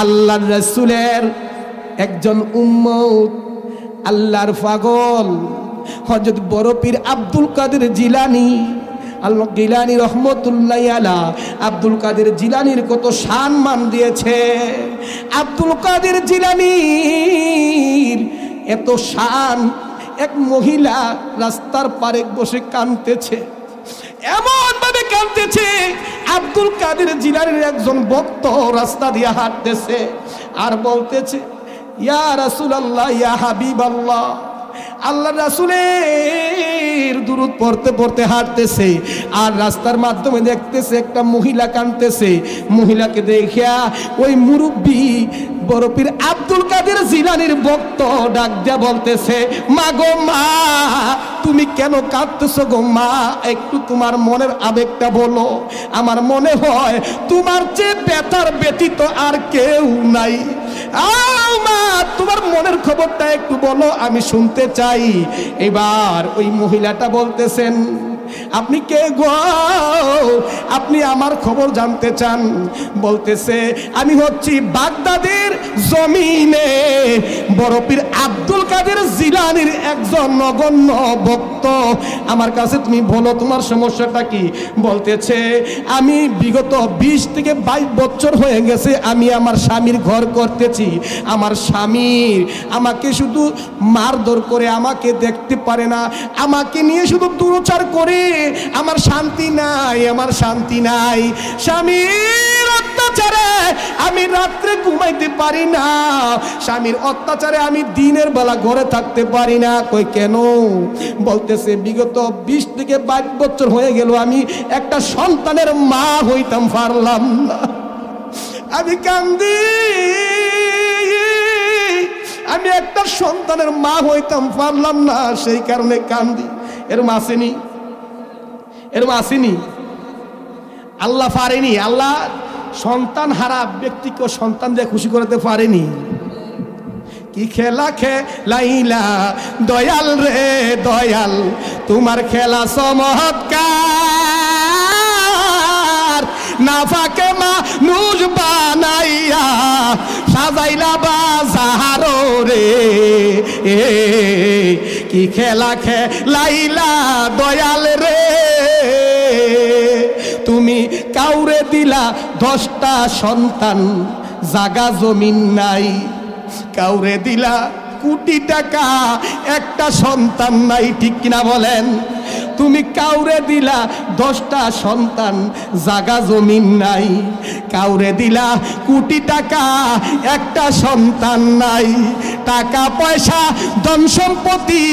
আল্লাহর রাসূলের একজন উম্মত, আল্লাহর পাগল হযরত বড় পীর আব্দুল কাদের জিলানী আল্লাহ গিলানী রহমতুল্লাহি আলাইহি। আব্দুল কাদের জিলানীর কত সম্মান দিয়েছে। আব্দুল কাদের জিলানীর এত শান, এক মহিলা রাস্তার পারে বসে কাঁদতেছে, এমন ভাবে কাঁদতেছে। আব্দুল কাদের জিলানীর একজন ভক্ত রাস্তা দিয়ে হাঁটতেছে আর বলতেছে, ইয়া রাসূলুল্লাহ, ইয়া হাবিবাল্লাহ। আল্লাহ রাসূলের দুরূদ পড়তে পড়তে হাঁটতেছে আর রাস্তার মাধ্যমে দেখতেছে একটা মহিলা কাঁদতেছে। মহিলাকে দেখিয়া ওই মুরব্বী বড় পীর আব্দুল কাদের জিলানীর ভক্ত ডাক দিয়া বলতেছে, মা গো মা, তুমি কেন কাঁদতেছো গো মা? একটু তোমার মনের আবেগটা বলো। আমার মনে হয় তোমার চেয়ে ব্যথার ব্যতীত আর কেউ নাই। মা, তোমার মনের খবরটা একটু বলো, আমি শুনতে চাই। এবার ওই মহিলাটা বলতেছেন, আপনি কে গো? আপনি আমার খবর জানতে চান? বলতেছে, আমি হচ্ছি বাগদাদের জমিনে বড় পীর আব্দুল কাদের জিলানীর একজন নগণ্য ভক্ত। আমার কাছে তুমি বলো তোমার সমস্যাটা কি? বলতেছে, আমি বিগত 20 থেকে 22 বছর হয়ে গেছে আমি আমার স্বামীর ঘর করতেছি। আমার স্বামী আমাকে শুধু মারধর করে, আমাকে দেখতে পারে না, আমাকে নিয়ে শুধু দুরাচার করে। আমার শান্তি নাই, আমার শান্তি নাই। স্বামীর অত্যাচারে আমি রাত্রে ঘুমাইতে পারি না, স্বামীর অত্যাচারে আমি দিনের বেলা ঘরে থাকতে পারি না। কই কেন? বলতেছে, বিগত 20 থেকে 22 বছর হয়ে গেল আমি একটা সন্তানের মা হইতাম পারলাম না। আমি কান্দি, আমি একটা সন্তানের মা হইতাম পারলাম না, সেই কারণে কান্দি। এরম আসেনি, এরম আসেনি? আল্লাহ পারেনি? আল্লাহ সন্তান হারা ব্যক্তিকে সন্তান দিয়ে খুশি করতে পারেনি? কি খেলা খেলাইলা দয়াল রে দয়াল, তোমার খেলা চমৎকার। নাফাকে মানুষ বানাইয়া সাজাইলা বাজার রে, কি খেলা খেলাইলা দয়াল রে। তুমি কাউরে দিলা 10টা সন্তান, জাগা জমিন নাই। কাউরে দিলা কোটি টাকা, একটা সন্তান নাই। ঠিক কিনা বলেন? তুমি কাউরে দিলা 10টা সন্তান, জাগা জমিন নাই। কাউরে দিলা কোটি টাকা, একটা সন্তান নাই। টাকা পয়সা ধন সম্পত্তি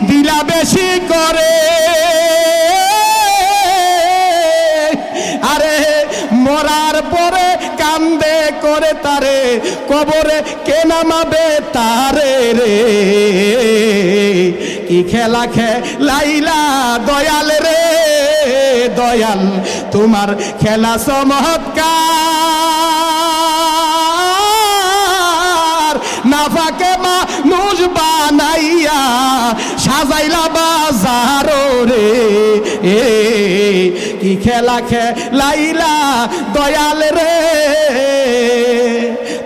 দিলা বেশি করে, আরে মরার পরে কান্দে করে তারে, কবরে কে নামাবে তারে রে। কি খেলা খেলাইলা দয়াল রে দয়াল, তোমার খেলা চমৎকার। নাফাকে মানুষ বানাইয়া সাজাইলা বাজার রে, কি খেলা খেলাইলা দয়াল রে।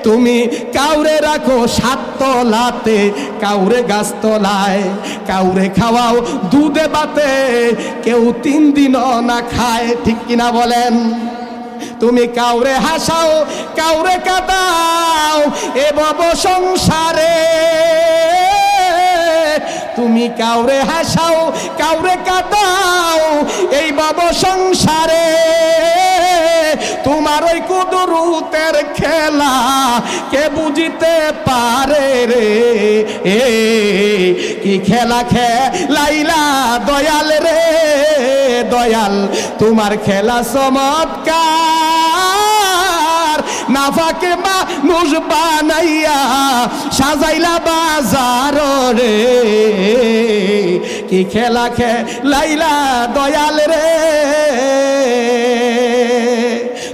তুমি কাউরে রাখো 7 তলাতে, কাউরে গাছতলায়, কাউরে খাওয়াও দুধে বাতে, কেউ 3 দিনও না খায়। ঠিক কিনা বলেন? তুমি কাউরে হাসাও, কাউরে কাঁদাও এ ভব সংসারে। তুমি কাউরে হাসাও, কাউরে কাঁদাও এই ভব সংসারে। তোমার ওই কুদরতের খেলা কে বুঝিতে পারে রে, কি খেলা খেলাইলা দয়াল রে দয়াল, তোমার খেলা চমৎকার। নাফাকে মানুষ বানাইয়া সাজাইলা বাজার রে, কি খেলা খেলাইলা দয়াল রে।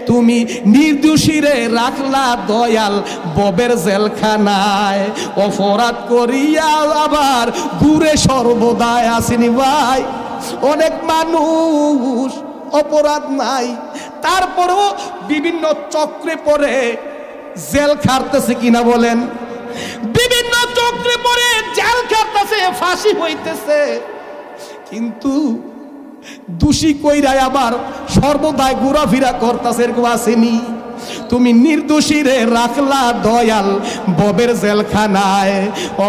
তুমি নির্দোষীরে রাখলা দয়াল ববের জেলখানায়, অপরাধ করিয়া আবার ঘুরে সর্বদাই। আসেনি ভাই? অনেক মানুষ অপরাধ নাই, তারপরেও বিভিন্ন চক্রে পড়ে জেল খাটতেছে কিনা বলেন? বিভিন্ন চক্রে পড়ে জেল খাটতেছে, ফাঁসি হইতেছে, কিন্তু দোষী কইরাই আবার সর্বদাই ঘোরাফেরা করতেছে, এরকম আসেনি? তুমি নির্দোষীরে রাখলা দয়াল ববের জেলখানায়,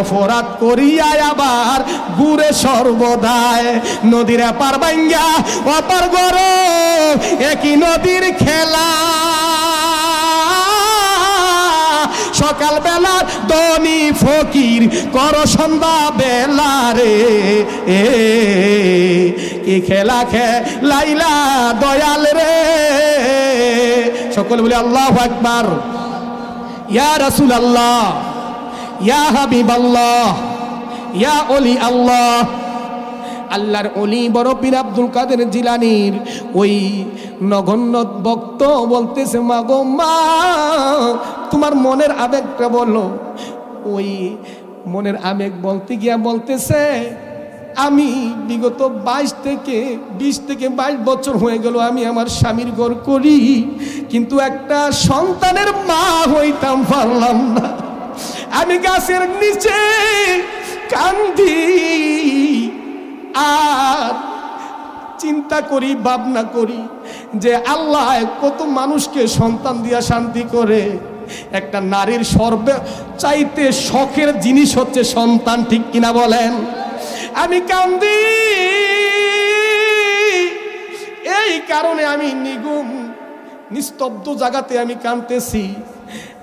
অপরাধ করিয়া আবার ঘুরে সর্বদায়। নদীর এপার ভাঙ্গা অপার গরো একই নদীর খেলা, সকাল বেলা ধনী ফকির কর সন্ধ্যা বেলা রে, কি খেলা খেলাইলা দয়াল রে। সকলে বলে আল্লাহু আকবার। ইয়া রাসূলুল্লাহ, ইয়া হাবিবাল্লাহ, ইয়া ওলি আল্লাহ। আল্লাহর ওলি বড় পীর আব্দুল কাদের জিলানীর ওই নগণ্য ভক্ত বলতেছে, মা গো মা, তোমার মনের আবেগটা বলো। ওই মনের আবেগ বলতে গিয়া বলতেছে, আমি বিগত 20 থেকে 22 বছর হয়ে গেল আমি আমার স্বামীর ঘর করি, কিন্তু একটা সন্তানের মা হইতাম পারলাম না। আমি গাছের নিচে কান্দি আর চিন্তা করি, ভাবনা করি যে আল্লাহ কত মানুষকে সন্তান দিয়া শান্তি করে। একটা নারীর সর্বচাইতে শখের জিনিস হচ্ছে সন্তান, ঠিক কিনা বলেন? আমি কান্দি, এই কারণে আমি নিগুম নিস্তব্ধ জায়গাতে আমি কাঁদতেছি।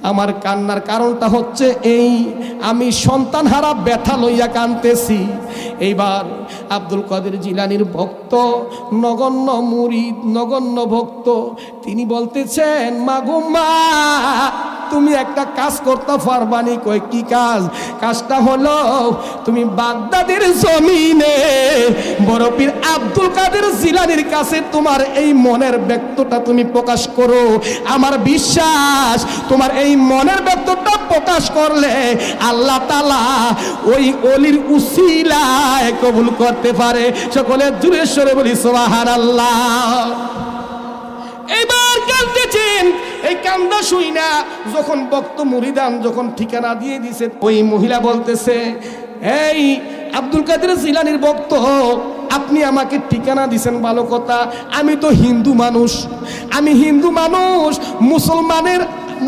আমার কান্নার কারণটা হচ্ছে এই, আমি সন্তান হারা ব্যথা লইয়া কাঁদতেছি। এইবার আব্দুল কাদের জিলানীর ভক্ত, নগণ্য মুরিদ, নগণ্য ভক্ত, তিনি বলতেছেন, মা গো মা, তুমি একটা কাজ করতে পারবানি? কই কি কাজ? কাজটা হলো তুমি বাগদাদের জমিনে বড় পীর আব্দুল কাদের জিলানীর কাছে তোমার এই মনের ব্যক্তটা তুমি প্রকাশ করো। আমার বিশ্বাস তোমার এই মনের ব্যক্তটা প্রকাশ করলে আল্লাহ তাআলা ওই অলির উসিলায় কবুল করতে পারে। সকলে জোরে সোরে বলি সুবহানাল্লাহ। এবার কাঁদতেছেন, এই কান্দা শুই না যখন ভক্ত মুরিদান যখন ঠিকানা দিয়ে দিছে, ওই মহিলা বলতেছে, এই আব্দুল কাদের জিলানীর ভক্ত, আপনি আমাকে ঠিকানা দিছেন ভালো কথা, আমি তো হিন্দু মানুষ, আমি হিন্দু মানুষ,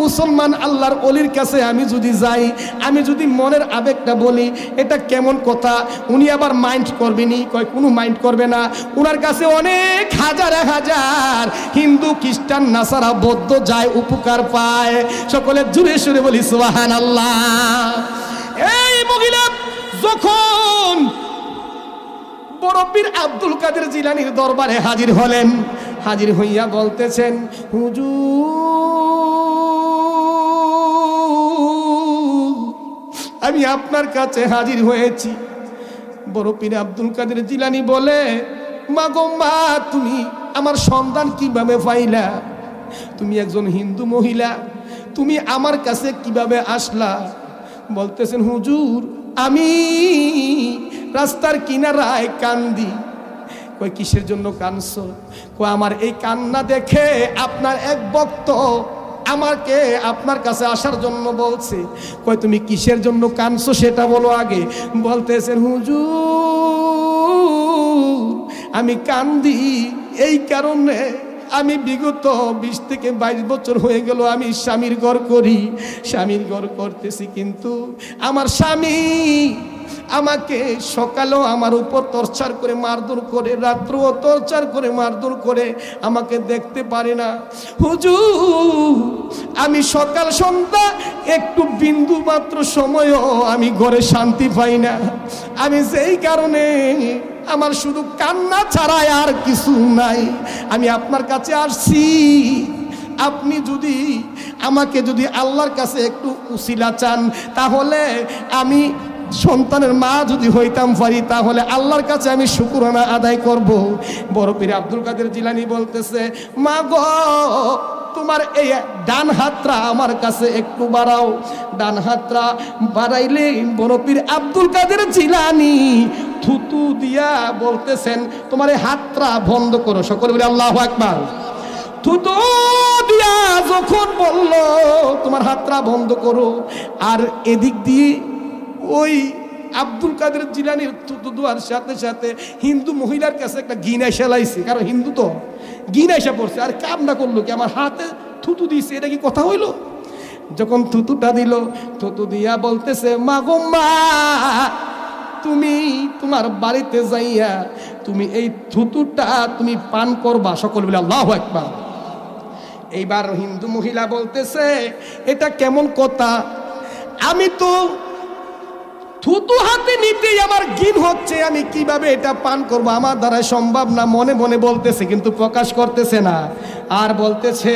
মুসলমান আল্লাহর অলির কাছে আমি যদি যাই, আমি যদি মনের আবেগটা বলি, এটা কেমন কথা? উনি আবার মাইন্ড করবেনি? কয় কোনো মাইন্ড করবে না। ওনার কাছে অনেক হাজার হাজার হিন্দু, খ্রিস্টান, নাসারা, বৌদ্ধ যায়, উপকার পায়। সকলে জুড়ে সুরে বলি সুবহানাল্লাহ। এই মহিলা যখন বড় পীর আব্দুল কাদের জিলানীর দরবারে হাজির হলেন, হাজির হইয়া বলতেছেন, হুজুর, আমি আপনার কাছে হাজির হয়েছি। বড় পীর আব্দুল কাদের জিলানী বলে, মা গো মা, তুমি আমার সন্তান কিভাবে পাইলা? তুমি একজন হিন্দু মহিলা, তুমি আমার কাছে কিভাবে আসলা? বলতেছেন, হুজুর, আমি রাস্তার কিনারায় কান্দি। কই কিসের জন্য কাঁদছো? কই আমার এই কান্না দেখে আপনার এক ভক্ত আমাকে আপনার কাছে আসার জন্য বলছে। কই তুমি কিসের জন্য কাঁদছো সেটা বলো আগে। বলতেছেন, হুজুর, আমি কান্দি এই কারণে, আমি বিগত 20 থেকে 22 বছর হয়ে গেল আমি স্বামীর ঘর করি, স্বামীর ঘর করতেছি, কিন্তু আমার স্বামী আমাকে সকালেও আমার উপর টর্চার করে মারধর করে, রাত্রেও টর্চার করে মারধর করে, আমাকে দেখতে পারে না। হুজুর, আমি সকাল সন্ধ্যা একটু বিন্দু মাত্র সময়ও আমি ঘরে শান্তি পাই না। আমি যেই কারণে আমার শুধু কান্না ছাড়া আর কিছু নাই। আমি আপনার কাছে আসছি, আপনি যদি আমাকে যদি আল্লাহর কাছে একটু উসিলা চান, তাহলে আমি সন্তানের মা যদি হইতাম পারি, তাহলে আল্লাহর কাছে আমি শুকরানা আদায় করব। বড় পীর আব্দুল কাদের জিলানী বলতেছে, মা গো, তোমার এই ডান হাতটা আমার কাছে একটু বাড়াও। ডান হাতটা বাড়াইলে বড় পীর আব্দুল কাদের জিলানী থুতু দিয়া বলতেছেন, তোমার এই হাতটা বন্ধ করো। সকলে বলে আল্লাহু আকবার। থুতু দিয়া যখন বলল তোমার হাতটা বন্ধ করো, আর এদিক দিয়ে ওই আব্দুল কাদের জিলানীর থুতু দেওয়ার সাথে সাথে হিন্দু মহিলার কাছে একটা গিনা সেলাইছে, কারণ হিন্দু তো গিনা এসে পড়ছে, আর কামনা করলো কি আমার হাতে থুতু দিয়েছে, এটা কি কথা হইলো? যখন থুতুটা দিল, থুতু দিয়া বলতেছে মা গো মা, তুমি তোমার বাড়িতে যাইয়া তুমি এই থুতুটা তুমি পান করবা। সকল বলে আল্লাহু আকবার। এইবার হিন্দু মহিলা বলতেছে এটা কেমন কথা, আমি তো থুতু হাতে নিতেই আমার ঘিন হচ্ছে, আমি কিভাবে এটা পান করব, আমার দ্বারা সম্ভব না। মনে মনে বলতেছে কিন্তু প্রকাশ করতেছে না, আর বলতেছে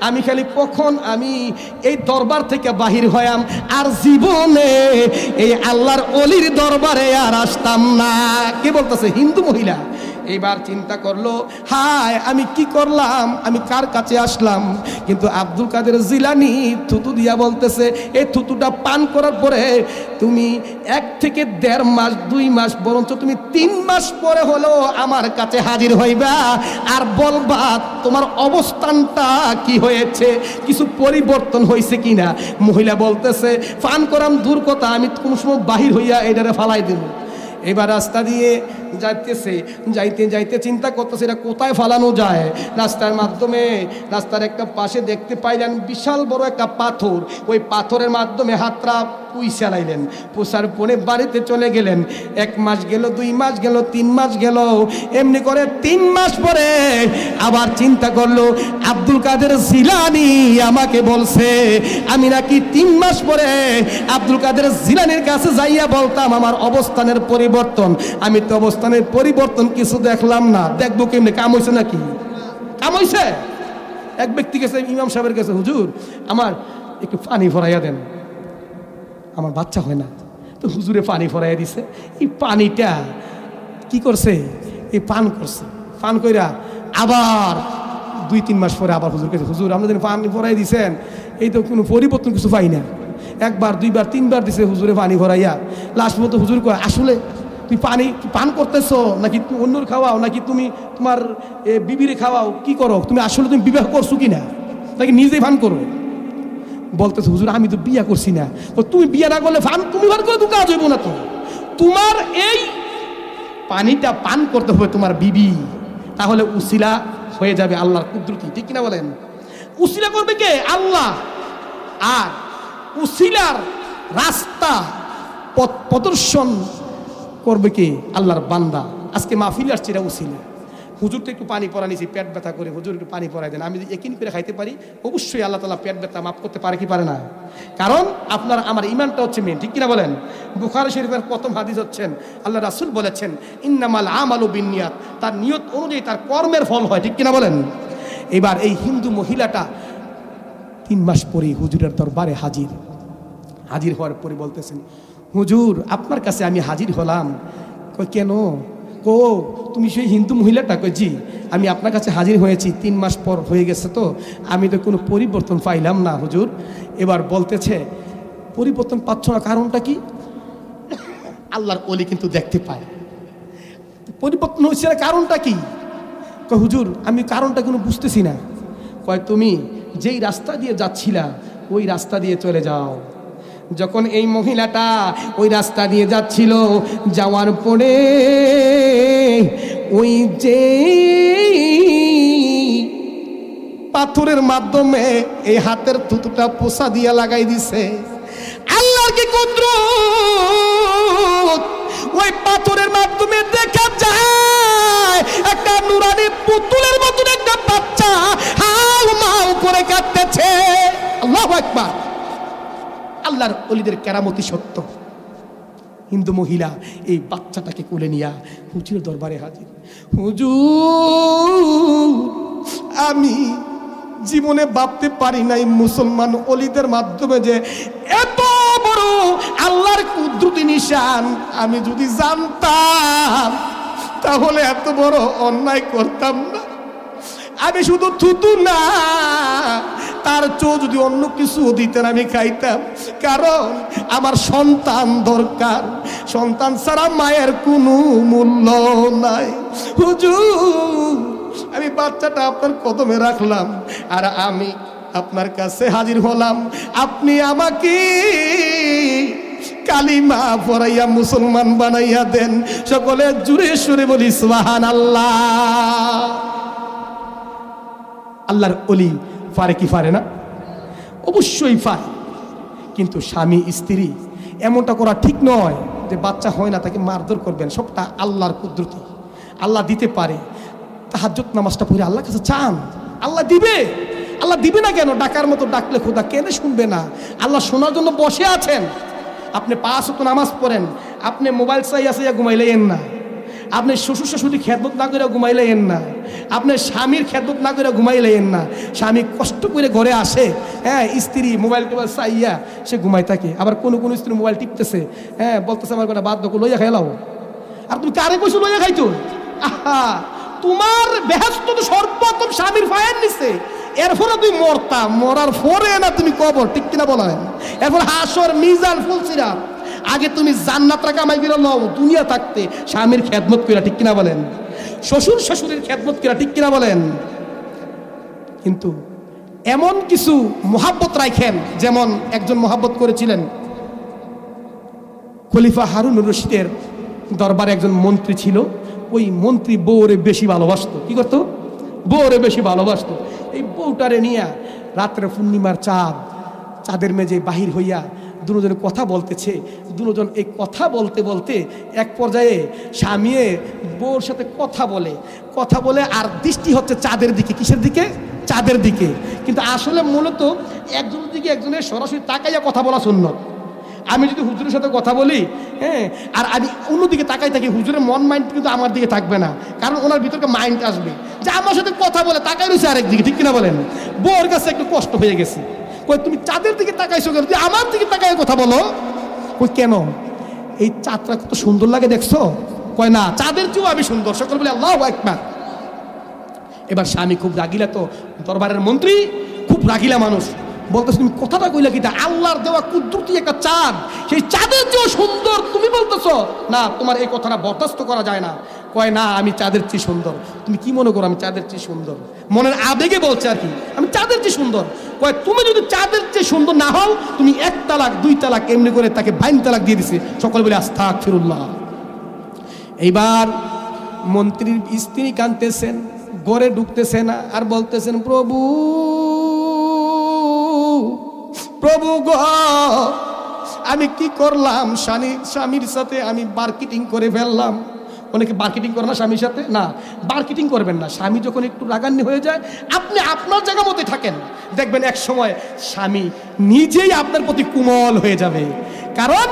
আমি খালি কখন আমি এই দরবার থেকে বাহির হয়াম আর জীবনে এই আল্লাহর অলির দরবারে আর আসতাম না। কে বলতেছে? হিন্দু মহিলা। এইবার চিন্তা করলো হায় আমি কি করলাম, আমি কার কাছে আসলাম। কিন্তু আব্দুল কাদের জিলানী থুতু দিয়া বলতেছে এই থুতুটা পান করার পরে তুমি 1 থেকে 1.5 মাস 2 মাস বরঞ্চ তুমি 3 মাস পরে হলো আমার কাছে হাজির হইবা আর বলবা তোমার অবস্থানটা কি হয়েছে, কিছু পরিবর্তন হয়েছে কিনা। মহিলা বলতেছে পান করাম দূর কথা, আমি কোন সময় বাহির হইয়া এটারে ফালাই দেব। এবার রাস্তা দিয়ে যাইতেছে, যাইতে যাইতে চিন্তা করতেছে এটা কোথায় ফালানো যায়। রাস্তার মাধ্যমে রাস্তার একটা পাশে দেখতে পাইলেন বিশাল বড় একটা পাথর, ওই পাথরের মাধ্যমে হাতটা পুইসা লাইলেন, পোষার পরে বাড়িতে চলে গেলেন। 1 মাস গেল, 2 মাস গেল, 3 মাস গেল, এমনি করে 3 মাস পরে আবার চিন্তা করলো আব্দুল কাদের জিলানী আমাকে বলছে আমি নাকি 3 মাস পরে আব্দুল কাদের জিলানীর কাছে যাইয়া বলতাম আমার অবস্থানের পরিবর্তন। আমি তো অবস্থানের পরিবর্তন কিছু দেখলাম না, দেখবো কেমনি? কাম হয়েছে নাকি? কাম হয়েছে? এক ব্যক্তি গেছে ইমাম সাহেবের কাছে, হুজুর আমার একটু পানি ভরাইয়া দেন, আমার বাচ্চা হয় না। তো হুজুরে পানি ভরাইয়া দিছে। এই পানিটা কি করছে? এই পান করছে, পান কইরা আবার 2-3 মাস পরে আবার হুজুর কাছে, হুজুর আপনাদের পানি ভরাই দিছেন, এই তো কোনো পরিবর্তন কিছু পাই না। 1 বার 2 বার 3 বার দিছে হুজুরে পানি ভরাইয়া। লাস্ট মতো হুজুর কয় আসলে তুই পানি পান করতেছো নাকি তুমি অন্যর খাওয়াও, নাকি তুমি তোমার বিবিরে খাওয়াও, কি করো তুমি? আসলে তুমি বিবাহ করছো কিনা নাকি নিজেই পান করো? বলতেছে হুজুর আমি তো বিয়া করছি না। তুমি বিয়া না করলে পান তুমি পান করে তো কাজ হইব না। তো তোমার এই পানিটা পান করতে হবে তোমার বিবি, তাহলে উসিলা হয়ে যাবে আল্লাহর কুদরতি। ঠিক কিনা বলেন? উসিলা করবে কে? আল্লাহ। আর উসিলার রাস্তা পথ প্রদর্শন করবে কে? আল্লাহর বান্দা। আজকে মাহফিলে আসছে এটা উসিলা। হুজুর তো একটু পানি পরা নিয়েছি, পেট ব্যথা করে, হুজুর একটু পানি পরাই দেন, আমি যদি একিন করে খাইতে পারি অবশ্যই আল্লাহ তাআলা পেট ব্যথা মাফ করতে পারে কি পারে না? কারণ আপনার আমার ইমানটা হচ্ছে মেন। ঠিক কিনা বলেন? বুখারী শরীফের প্রথম হাদিস হচ্ছেন আল্লাহ রাসূল বলেছেন ইন্নামাল আমালু বিন্নিয়াত, তার নিয়ত অনুযায়ী তার কর্মের ফল হয়। ঠিক কিনা বলেন? এবার এই হিন্দু মহিলাটা 3 মাস পরে হুজুরের দরবারে হাজির হওয়ার পরে বলতেছেন হুজুর আপনার কাছে আমি হাজির হলাম। কই কেন? কো তুমি সেই হিন্দু মহিলাটা? কই জি আমি আপনার কাছে হাজির হয়েছি, 3 মাস পর হয়ে গেছে তো আমি তো কোনো পরিবর্তন পাইলাম না হুজুর। এবার বলতেছে পরিবর্তন পাচ্ছ না, কারণটা কি? আল্লাহর ওলি কিন্তু দেখতে পায়, পরিবর্তন হচ্ছে না, কারণটা কি? কয় হুজুর আমি কারণটা কোনো বুঝতেছি না। কয় তুমি যেই রাস্তা দিয়ে যাচ্ছিলা ওই রাস্তা দিয়ে চলে যাও। যখন এই মহিলাটা ওই রাস্তা দিয়ে যাচ্ছিল, যাওয়ার পরে ওই যে পাথরের মাধ্যমে এই হাতের থুতুটা পোষা দিয়া লাগাই দিছে। আল্লাহর কি কুদরত! ওই পাথরের মাধ্যমে দেখা যায় একটা নুরানি পুতুলের মতন একটা বাচ্চা হাউ মাউ করে কাঁদতেছে। আল্লাহু আকবার! আল্লাহর ওলিদের কেরামতি সত্য। হিন্দু মহিলা এই বাচ্চাটাকে কোলে নিয়া হুজুরের দরবারে হাজির। হুজুর আমি জীবনে ভাবতে পারি নাই মুসলমান ওলিদের মাধ্যমে যে এত বড় আল্লাহর কুদরতি নিশান, আমি যদি জানতাম তাহলে এত বড় অন্যায় করতাম না। আমি শুধু থুতু না, তার চো যদি অন্য কিছু দিতেন আমি খাইতাম, কারণ আমার সন্তান দরকার। সন্তান ছাড়া মায়ের কোনো মূল্য নাই। হুজুর আমি বাচ্চাটা আপনার কদমে রাখলাম, আর আমি আপনার কাছে হাজির হলাম, আপনি আমাকে কালিমা পড়াইয়া মুসলমান বানাইয়া দেন। সকলে জুড়ে সুরে বলি সুবহানাল্লাহ। আল্লাহর ওলি পারে কি পারে না? অবশ্যই পারে। কিন্তু স্বামী স্ত্রী এমনটা করা ঠিক নয় যে বাচ্চা হয় না তাকে মারধর করবেন। সবটা আল্লাহর কুদরতি, আল্লাহ দিতে পারে। তাহাজ্জুদ নামাজটা পড়ে আল্লাহর কাছে চান, আল্লাহ দিবে। আল্লাহ দিবে না কেন? ডাকার মতো ডাকলে খোদা কেন শুনবে না? আল্লাহ শোনার জন্য বসে আছেন। আপনি 5 ওয়াক্ত নামাজ পড়েন, আপনি মোবাইল চাইয়া চাইয়া ঘুমাইলেন না, আপনি শ্বশুর শাশুড়ি খেদমত না করে ঘুমাইলেন না, আপনি স্বামীর খেদমত না করে ঘুমাইলেন না। স্বামী কষ্ট করে ঘরে আসে, হ্যাঁ, স্ত্রী মোবাইল টোবাইল চাইয়া সে ঘুমাই থাকে। আবার কোনো কোনো স্ত্রী মোবাইল টিপতেছে, হ্যাঁ, বলতেছে আমার কটা বাদ দখল লইয়া খাইলাও। আর তুমি কারে কইছো লইয়া খাইতো? আহা, তোমার বেহেশত তো সর্বপ্রথম স্বামীর ফায়ের নিছে, এরপরে তুই মরতা, মরার পরে না তুমি কবর, ঠিক কিনা বলেন? এরপর হাসর মিজান ফুলসিরা, আগে তুমি জান্নাতটা কামাই করে নাও দুনিয়া থাকতে, স্বামীর খেদমত কইরা, ঠিক কিনা বলেন? শ্বশুর শাশুড়ির খেদমত কইরা, ঠিক কিনা বলেন? কিন্তু এমন কিছু মহাব্বত রাখেন, যেমন একজন মহাব্বত করেছিলেন খলিফা হারুনুর রশিদের দরবারে একজন মন্ত্রী ছিল। ওই মন্ত্রী বউরে বেশি ভালোবাসতো। কি করতো? বউরে বেশি ভালোবাসতো। এই বউটারে নিয়ে রাত্রে পূর্ণিমার চাঁদের মেঝে বাহির হইয়া দুজনে কথা বলতেছে। দুজন এই কথা বলতে বলতে এক পর্যায়ে স্বামী বউর সাথে কথা বলে আর দৃষ্টি হচ্ছে চাঁদের দিকে। কিসের দিকে? চাঁদের দিকে। কিন্তু আসলে মূলত একজনের দিকে একজনের সরাসরি তাকাইয়া কথা বলা সুন্নত। আমি যদি হুজুরের সাথে কথা বলি, হ্যাঁ, আর আমি অন্যদিকে তাকাই থাকি, হুজুরের মন মাইন্ড কিন্তু আমার দিকে থাকবে না, কারণ ওনার ভিতরকে মাইন্ড আসবে যে আমার সাথে কথা বলে তাকাই রয়েছে আরেকদিকে, ঠিক কিনা বলেন? বউর কাছে একটু কষ্ট হয়ে গেছে। কই তুমি চাঁদের দিকে তাকাইছো কেন? আমার দিকে তাকাই কথা বলো। কই কেন? এই চাঁদটা কত সুন্দর লাগে দেখছো? কয় না, চাঁদের চেয়েও আমি সুন্দর। সকল বলে আল্লাহু আকবার। এবার স্বামী খুব রাগিলা, তো দরবারের মন্ত্রী খুব রাগিলা মানুষ, বলতেছ তুমি কথাটা কইলা কিটা? আল্লাহর দেওয়া কুদরতি একটা চাঁদ, সেই চাঁদের চেয়েও সুন্দর তুমি বলতেছো? না, তোমার এই কথাটা বরদাস্ত করা যায় না। কয় না, আমি চাঁদের চেয়ে সুন্দর। তুমি কি মনে করো আমি চাঁদের চেয়ে সুন্দর? মনের আবেগে বলছে আর কি, আমি চাঁদের চেয়ে সুন্দর। কয় তুমি যদি চাঁদের চেয়ে সুন্দর না হও, তুমি 1 তালাক 2 তালাক এমনি করে তাকে 22 তালাক দিয়ে দিছে। সকল বলে আস্তাগফিরুল্লাহ। এইবার মন্ত্রীর স্ত্রী কাঁদতেছেন, ঘরে ঢুকতেছে না, আর বলতেছেন প্রভু প্রভু গো, আমি কি করলাম? স্বামীর সাথে আমি মার্কেটিং করে ফেললাম। অনেকে মার্কেটিং করে না স্বামীর সাথে, না, মার্কেটিং করবেন না। স্বামী যখন একটু রাগান্নি হয়ে যায়, আপনি আপনার জায়গা মতো থাকেন, দেখবেন এক সময় স্বামী নিজেই আপনার প্রতি কোমল হয়ে যাবে। কারণ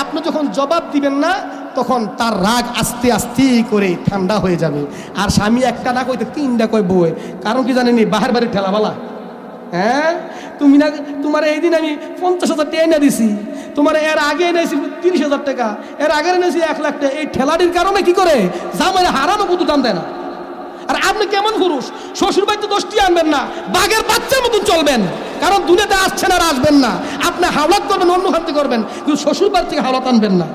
আপনি যখন জবাব দিবেন না, তখন তার রাগ আস্তে আস্তে করে ঠান্ডা হয়ে যাবে। আর স্বামী একটা না কইতে 3টা কয় বউয়ে। কারণ কি জানেনি? বাহার বাড়ির ঠেলাবালা। হ্যাঁ, তুমি না, তোমার এই দিন আমি 50,000 টাকা এনে দিছি, তোমার এর আগে এনেছি 30,000 টাকা, এর আগে এনেছি 1 লাখ টাকা। এই ঠেলাটির কারণে কি করে জামাইরা হারানো কত দাম দেয় না। আর আপনি কেমন পুরুষ, শ্বশুর বাড়িতে 10টি আনবেন না, বাঘের বাচ্চার মতন চলবেন। কারণ দুনিয়াতে আসছেন আর আসবেন না, আপনি হাওলাত করবেন, অন্য খাতে করবেন, কিন্তু শ্বশুর বাড়ি থেকে হাওলাত আনবেন না।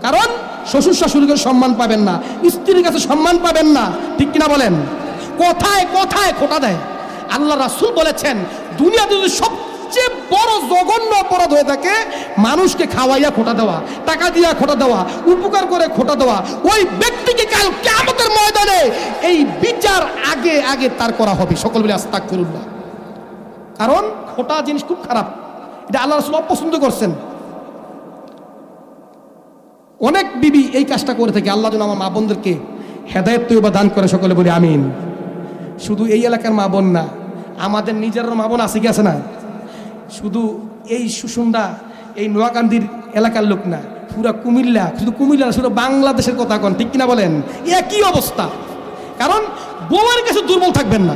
কারণ শ্বশুর শাশুড়িকে সম্মান পাবেন না, স্ত্রীর কাছে সম্মান পাবেন না, ঠিক কিনা বলেন? কথায় কথায় খোটা দেয়। আল্লাহ রাসূল বলেছেন, দুনিয়াতে যদি সবচেয়ে বড় জঘন্য অপরাধ হয়ে থাকে মানুষকে খাওয়াইয়া খোটা দেওয়া, টাকা দিয়া খোটা দেওয়া, উপকার করে খোটা দেওয়া, ওই ব্যক্তিকে কাল কিয়ামতের ময়দানে এই বিচার আগে আগে তার করা হবে। সকল বলে আস্তাগফিরুল্লাহ। কারণ খোটা জিনিস খুব খারাপ, এটা আল্লাহ রাসূল অপছন্দ করছেন। অনেক বিবি এই কাজটা করে থাকে। আল্লাহ যেন আমার মা বোনদেরকে হেদায়েত তওবা দান করে। সকলে বলি আমিন। শুধু এই এলাকার মা বোন না, আমাদের নিজের মা বোন আছে কি আছে না? শুধু এই সুসুন্দা এই নোয়াকান্দির এলাকার লোক না, পুরা কুমিল্লা, শুধু কুমিল্লা, শুধু বাংলাদেশের কথা কন, ঠিক কিনা বলেন? একই অবস্থা। কারণ বউয়ের কাছে দুর্বল থাকবেন না।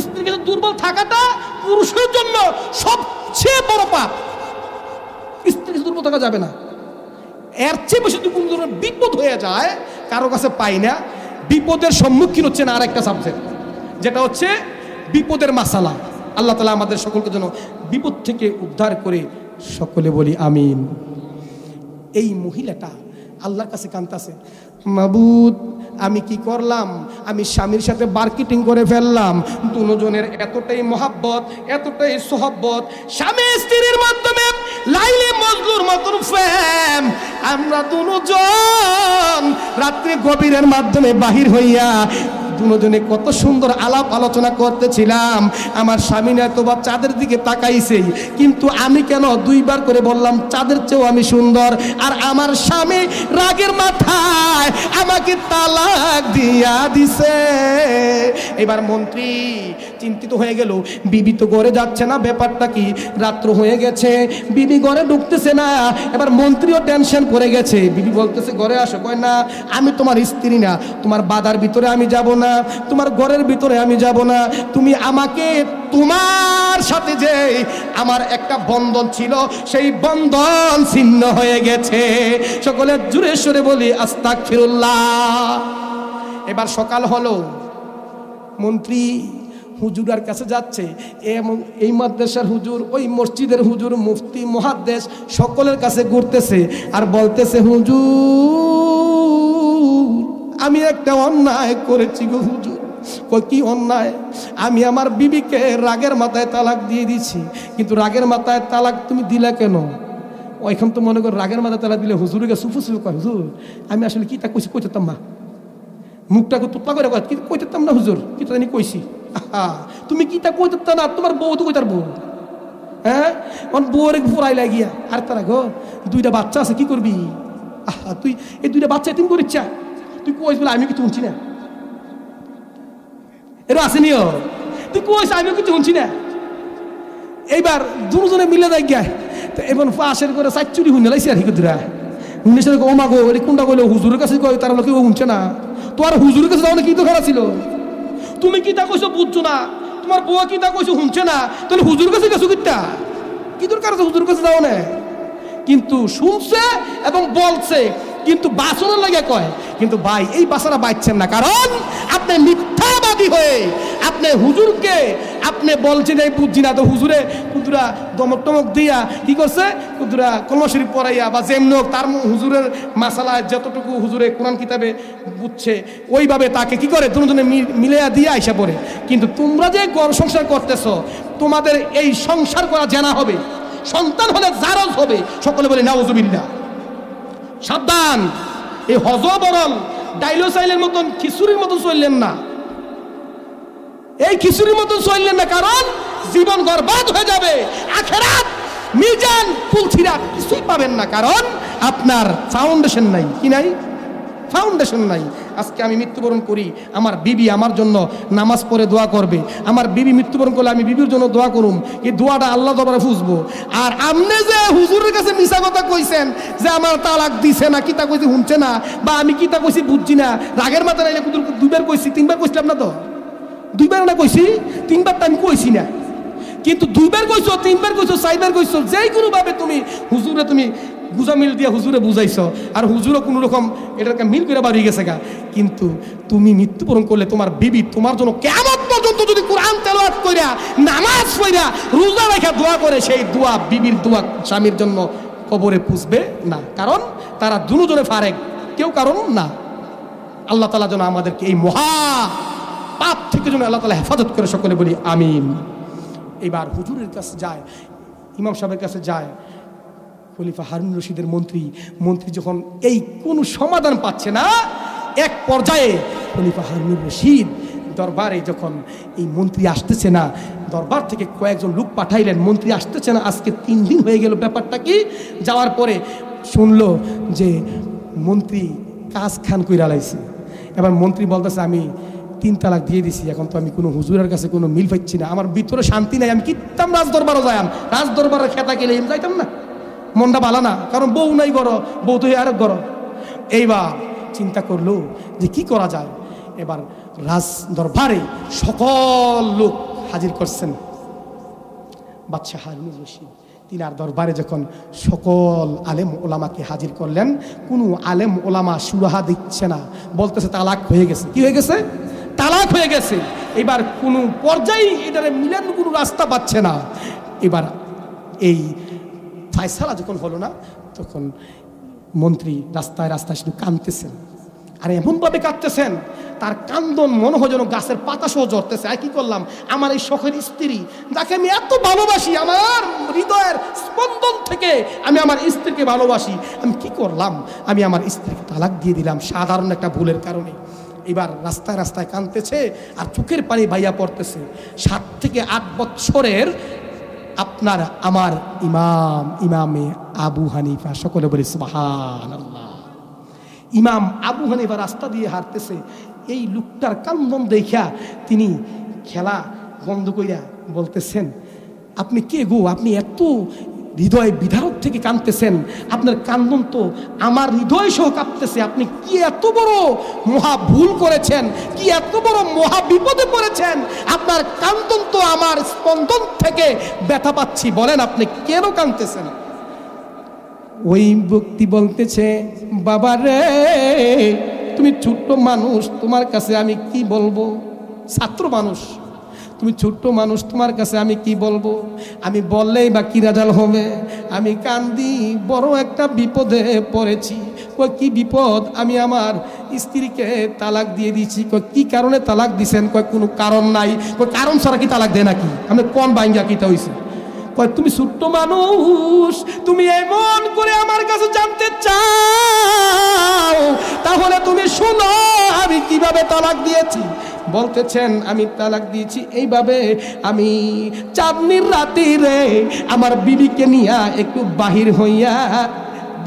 স্ত্রীর কাছে দুর্বল থাকাটা পুরুষের জন্য সবচেয়ে বড় পাপ। স্ত্রীর কাছে দুর্বল থাকা যাবে না। এর চেয়ে বেশি যদি কোনো ধরনের বিপদ হয়ে যায়, কারো কাছে পাই না, বিপদের সম্মুখীন হচ্ছে না আরেকটা সাবজেক্ট, যেটা হচ্ছে বিপদের মাসালা। আল্লাহ তাআলা আমাদের সকলকে যেন বিপদ থেকে উদ্ধার করে। সকলে বলি আমিন। এই মহিলাটা আল্লাহর কাছে কাঁদতেছে, মাবুদ আমি কি করলাম, আমি স্বামীর সাথে মার্কেটিং করে ফেললাম। দুজনের এতটাই মহাব্বত, এতটাই সোহব্বত, স্বামী স্ত্রীর মাধ্যমে লাইলি মজনুর মতন প্রেম। আমরা দুজন রাত্রে গভীরের মাধ্যমে বাহির হইয়া দুজনে কত সুন্দর আলাপ আলোচনা করতেছিলাম। আমার স্বামী নয়তোবা চাঁদের দিকে তাকাইছে, কিন্তু আমি কেন দুইবার করে বললাম চাঁদের চেয়েও আমি সুন্দর, আর আমার স্বামী রাগের মাথায় আমাকে তালাক দিয়া দিছে। এবার মন্ত্রী চিন্তিত হয়ে গেল, বিবি তো ঘরে যাচ্ছে না, ব্যাপারটা কি? রাত্র হয়ে গেছে, বিবি ঘরে ঢুকতেছে না। এবার মন্ত্রীও টেনশন করে গেছে। বিবি বলতেছে ঘরে আসো, কয় না আমি তোমার স্ত্রী না, তোমার বাদার ভিতরে আমি যাব না, তোমার ঘরের ভিতরে আমি যাব না। তুমি আমাকে, তোমার সাথে যে আমার একটা বন্ধন ছিল সেই বন্ধন ছিন্ন হয়ে গেছে। সকলে জোরে সোরে বলি আস্তাগফিরুল্লাহ। এবার সকাল হলো, মন্ত্রী হুজুরের কাছে যাচ্ছে, এই মাদ্রাসার হুজুর, ওই মসজিদের হুজুর, মুফতি, মুহাদ্দিস সকলের কাছে ঘুরতেছে আর বলতেছে, হুজুর আমি একটা অন্যায় করেছি গো হুজুর। কি অন্যায়? আমি আমার বিবিকে রাগের মাথায় তালাক দিয়ে দিছি। কিন্তু রাগের মাথায় তালাক তুমি দিলা কেন? ওইখান তো মনে করো রাগের মাথায় তালাক দিলে হুজুরকে সুফুসুফু করে, হুজুর আমি আসলে কি তা কইছি, কইতাম না, মুখটাকে তোপা করে কইতাম না হুজুর, কি জানি কইছি। তুমি কি তা কইতাম না, তোমার বউ তো কইতার বউ, হ্যাঁ বউরে ফুরাই লাগিয়া। আর তারা গো দুইটা বাচ্চা আছে, কি করবি? তুই এই দুইটা বাচ্চা তুমি করিচ্ছা, তুই কইস বলে আমি কিছু শুনছি না, এর আসেনিও তুই কইস আমি কিছু শুনছি না। এইবার দুজনে মিলে যাই গিয়া, এবং পাশের করে চারচুরি হুনে লাইছে আর হিকুদরা হুনেছে, ও মা গো ওই কোনটা কইলো হুজুরের কাছে কই, তারা লোকে শুনছে না। তোমার হুজুরের কাছে যাও না, কি তো খারাপ ছিল? তুমি কি তা কইছো বুঝছো না, তোমার বউ কি তা কইছো শুনছে না, তাহলে হুজুরের কাছে গেছো কিটা, কি দরকার আছে হুজুরের কাছে যাও না? কিন্তু শুনছে এবং বলছে, কিন্তু বাসনের লাগে কয়। কিন্তু ভাই এই বাসাটা বাইচ্ছেন না, কারণ আপনি মিথ্যাবাদী হয়ে আপনি হুজুরকে আপনি বলছেন এই বুঝছি না, তো হুজুরে কুদুরা দমক টমক দিয়া কি করছে, কুদুরা কলমা শরীফ পড়াইয়া বা যেমন তার হুজুরের মাসালায় যতটুকু হুজুরে কোরআন কিতাবে বুঝছে ওইভাবে তাকে কি করে দুজনে মিলাইয়া দিয়ে আইসা পড়ে। কিন্তু তোমরা যে ঘর সংসার করতেছ, তোমাদের এই সংসার করা জানা হবে, সন্তান হলে জারজ হবে। সকলে বলে নাউজুবিল্লাহ। সাবধান, এই হজবরল ডাইলোসাইলের মতন খিচুড়ির মতন চললেন না, এই খিচুড়ির মতন চললেন না, কারণ জীবন বরবাদ হয়ে যাবে। আখিরাত মিজান পুলছিরা কিছুই পাবেন না, কারণ আপনার ফাউন্ডেশন নাই। কি নাই? ফাউন্ডেশন নাই। আজকে আমি মৃত্যুবরণ করি, আমার বিবি আমার জন্য নামাজ পড়ে দোয়া করবে, আমার বিবি মৃত্যুবরণ করলে আমি বিবির জন্য দোয়া করুম, এই দোয়াটা আল্লাহ দরবারে ফুসবো। আর আপনি যে হুজুরের কাছে মিছা কথা কইছেন যে আমার তালাক দিছে না, কিতা কইছি শুনছে না, বা আমি কিতা কইছি বুঝছি না, রাগের মাথা নাইলে দুইবার কইছি, তিনবার কইছিলাম না, তো দুইবার না কইছি, তিনবার তো আমি কইছি না, কিন্তু দুইবার কইছো, তিনবার কইছো, চারবার কইছো, যেই কোনো ভাবে তুমি হুজুরে তুমি বুঝা মিল দিয়া হুজুরে বুঝাইছ, আর হুজুরও কোনো রকম এটাকে মিল করে বাড়িয়ে গেছে গা। কিন্তু তুমি মৃত্যুবরণ করলে তোমার বিবি তোমার জন্য কিয়ামত পর্যন্ত যদি কোরআন তেলাওয়াত কইরা, নামাজ পড়া, রোজা রাখা দোয়া করে, সেই দোয়া বিবির দোয়া স্বামীর জন্য কবরে পুষবে না, কারণ তারা দুজনে ফারেক, কেউ কারণ না। আল্লাহ তাআলা যেন আমাদেরকে এই মহা পাপ থেকে যেন আল্লাহ তাআলা হেফাজত করে, সকলে বলি আমিন। এবার হুজুরের কাছে যায়, ইমাম সাহেবের কাছে যায় খলিফা হারুন রশিদের মন্ত্রী যখন এই কোনো সমাধান পাচ্ছে না, এক পর্যায়ে খলিফা হারুন রশিদ দরবারে যখন এই মন্ত্রী আসতেছে না, দরবার থেকে কয়েকজন লোক পাঠাইলেন, মন্ত্রী আসতেছে না, আজকে 3 দিন হয়ে গেল। ব্যাপারটা কি? যাওয়ার পরে শুনলো যে মন্ত্রী কাজ খান কইরা লাইছে। এবার মন্ত্রী বলতেছে আমি 3 তালাক দিয়ে দিছি, এখন তো আমি কোনো হুজুরের কাছে কোনো মিল পাচ্ছি না, আমার ভিতরে শান্তি নাই, আমি কিতাম রাজ দরবারও যাইম, রাজ দরবারের খেতা গেলে আমি যাইতাম না, মনটা ভালো না, কারণ বউ নাই গড়, বউ তো আরেক গড়। এইবার চিন্তা করলো যে কি করা যায়। এবার রাজ দরবারে সকল লোক হাজির করছেন বাদশাহ হারুন রশিদ। তিনার দরবারে যখন সকল আলেম ওলামাকে হাজির করলেন, কোনো আলেম ওলামা সুরাহা দিচ্ছে না, বলতেছে তালাক হয়ে গেছে। কি হয়ে গেছে? তালাক হয়ে গেছে। এবার কোনো পর্যায়ে এটারে মিলানোর কোনো রাস্তা পাচ্ছে না। এবার এই ফায়সালা যখন হলো না, তখন মন্ত্রী রাস্তায় রাস্তায় শুধু কাঁদতেছেন, আর এমনভাবে কাঁদতেছেন তার কান্দন মনে হয় যেন গাছের পাতা সহ ঝরতেছে। আর কি করলাম, আমার এই শখের স্ত্রী যাকে আমি এত ভালোবাসি, আমার হৃদয়ের স্পন্দন থেকে আমি আমার স্ত্রীকে ভালোবাসি, আমি কি করলাম, আমি আমার স্ত্রীকে তালাক দিয়ে দিলাম সাধারণ একটা ভুলের কারণে। এবার রাস্তায় রাস্তায় কাঁদতেছে আর চোখের পানি বাইয়া পড়তেছে। 7 থেকে 8 বছরের আপনার আমার ইমামে আবু হানিফা, সকলে বলি সুবহানাল্লাহ। ইমাম আবু হানিফা রাস্তা দিয়ে হাঁটতেছে, এই লোকটার কান্দন দেখা তিনি খেলা বন্ধ কইরা বলতেছেন, আপনি কে গো, আপনি এত হৃদয় বিদারক থেকে কাঁদতেছেন, আপনার কান্দন তো আমার হৃদয় সহ কাঁপতেছে, আপনি কি এত বড় মহা ভুল করেছেন, কি এত বড় মহা বিপদে পড়েছেন, আপনার কান্দন তো আমার স্পন্দন থেকে ব্যথা পাচ্ছি, বলেন আপনি কেন কাঁদতেছেন? ওই ব্যক্তি বলতেছে, বাবা রে তুমি ছোট্ট মানুষ, তোমার কাছে আমি কি বলবো, ছাত্র মানুষ, তুমি ছোট্ট মানুষ, তোমার কাছে আমি কি বলবো, আমি বললেই বা কি রেজাল্ট হবে, আমি কান্দি, বড় একটা বিপদে পড়েছি। কই কি বিপদ, আমি আমার স্ত্রীকে তালাক দিয়ে দিয়েছি। কই কি কারণে তালাক দিছেন? কই কোনো কারণ নাই। কই কারণ ছাড়া কি তালাক দেয় নাকি, আপনি কোন বাইঙ্গা কিটা হয়েছে? কই তুমি ছোট্ট মানুষ, তুমি এমন করে আমার কাছে জানতে চাও, তাহলে তুমি শোনো আমি কিভাবে তালাক দিয়েছি। বলতেছেন, আমি তালাক দিয়েছি এইভাবে, আমি চাঁদনির রাতিরে আমার বিবিকে নিয়ে একটু বাহির হইয়া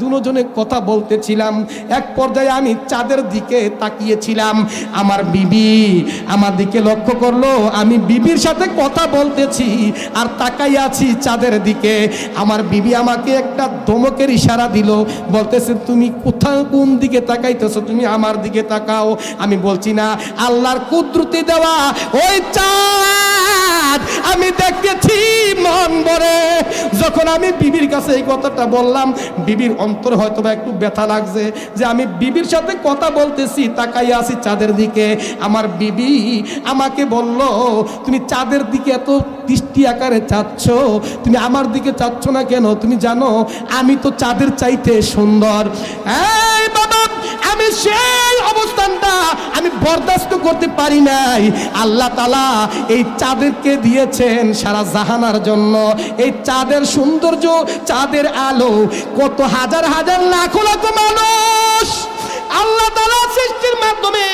দুজনে কথা বলতেছিলাম, এক পর্যায়ে আমি চাঁদের দিকে তাকিয়েছিলাম, আমার বিবি আমার দিকে লক্ষ্য করলো, আমি বিবির সাথে কথা বলতেছি আর তাকাই আছি চাঁদের দিকে। আমার বিবি আমাকে একটা ধমকের ইশারা দিল, বলতেছে তুমি কোথাও কোন দিকে তাকাইতেছো, তুমি আমার দিকে তাকাও। আমি বলছি না, আল্লাহর কুদরতি দেওয়া ওই চাঁদ আমি দেখতেছি মন ভরে। যখন আমি বিবির কাছে এই কথাটা বললাম, বিবির অন্তর হয়তো বা একটু ব্যথা লাগছে যে আমি বিবির সাথে কথা বলতেছি, তাকাই আছি চাঁদের দিকে। আমার বিবি আমাকে বলল, তুমি চাঁদের দিকে এত দৃষ্টি আকারে চাচ্ছ, তুমি আমার দিকে চাচ্ছ না কেন? তুমি জানো আমি তো চাঁদের চাইতে সুন্দর। এই বাবা, আমি সেই অবস্থানটা আমি বরদাস্ত করতে পারি নাই। আল্লাহ তাআলা এই চাঁদেরকে দিয়েছেন সারা জাহানার জন্য। এই চাঁদের সৌন্দর্য, চাঁদের আলো, কত হাজার হাজার লাখ লাখ মানুষ আল্লাহ তাআলা সৃষ্টির মাধ্যমে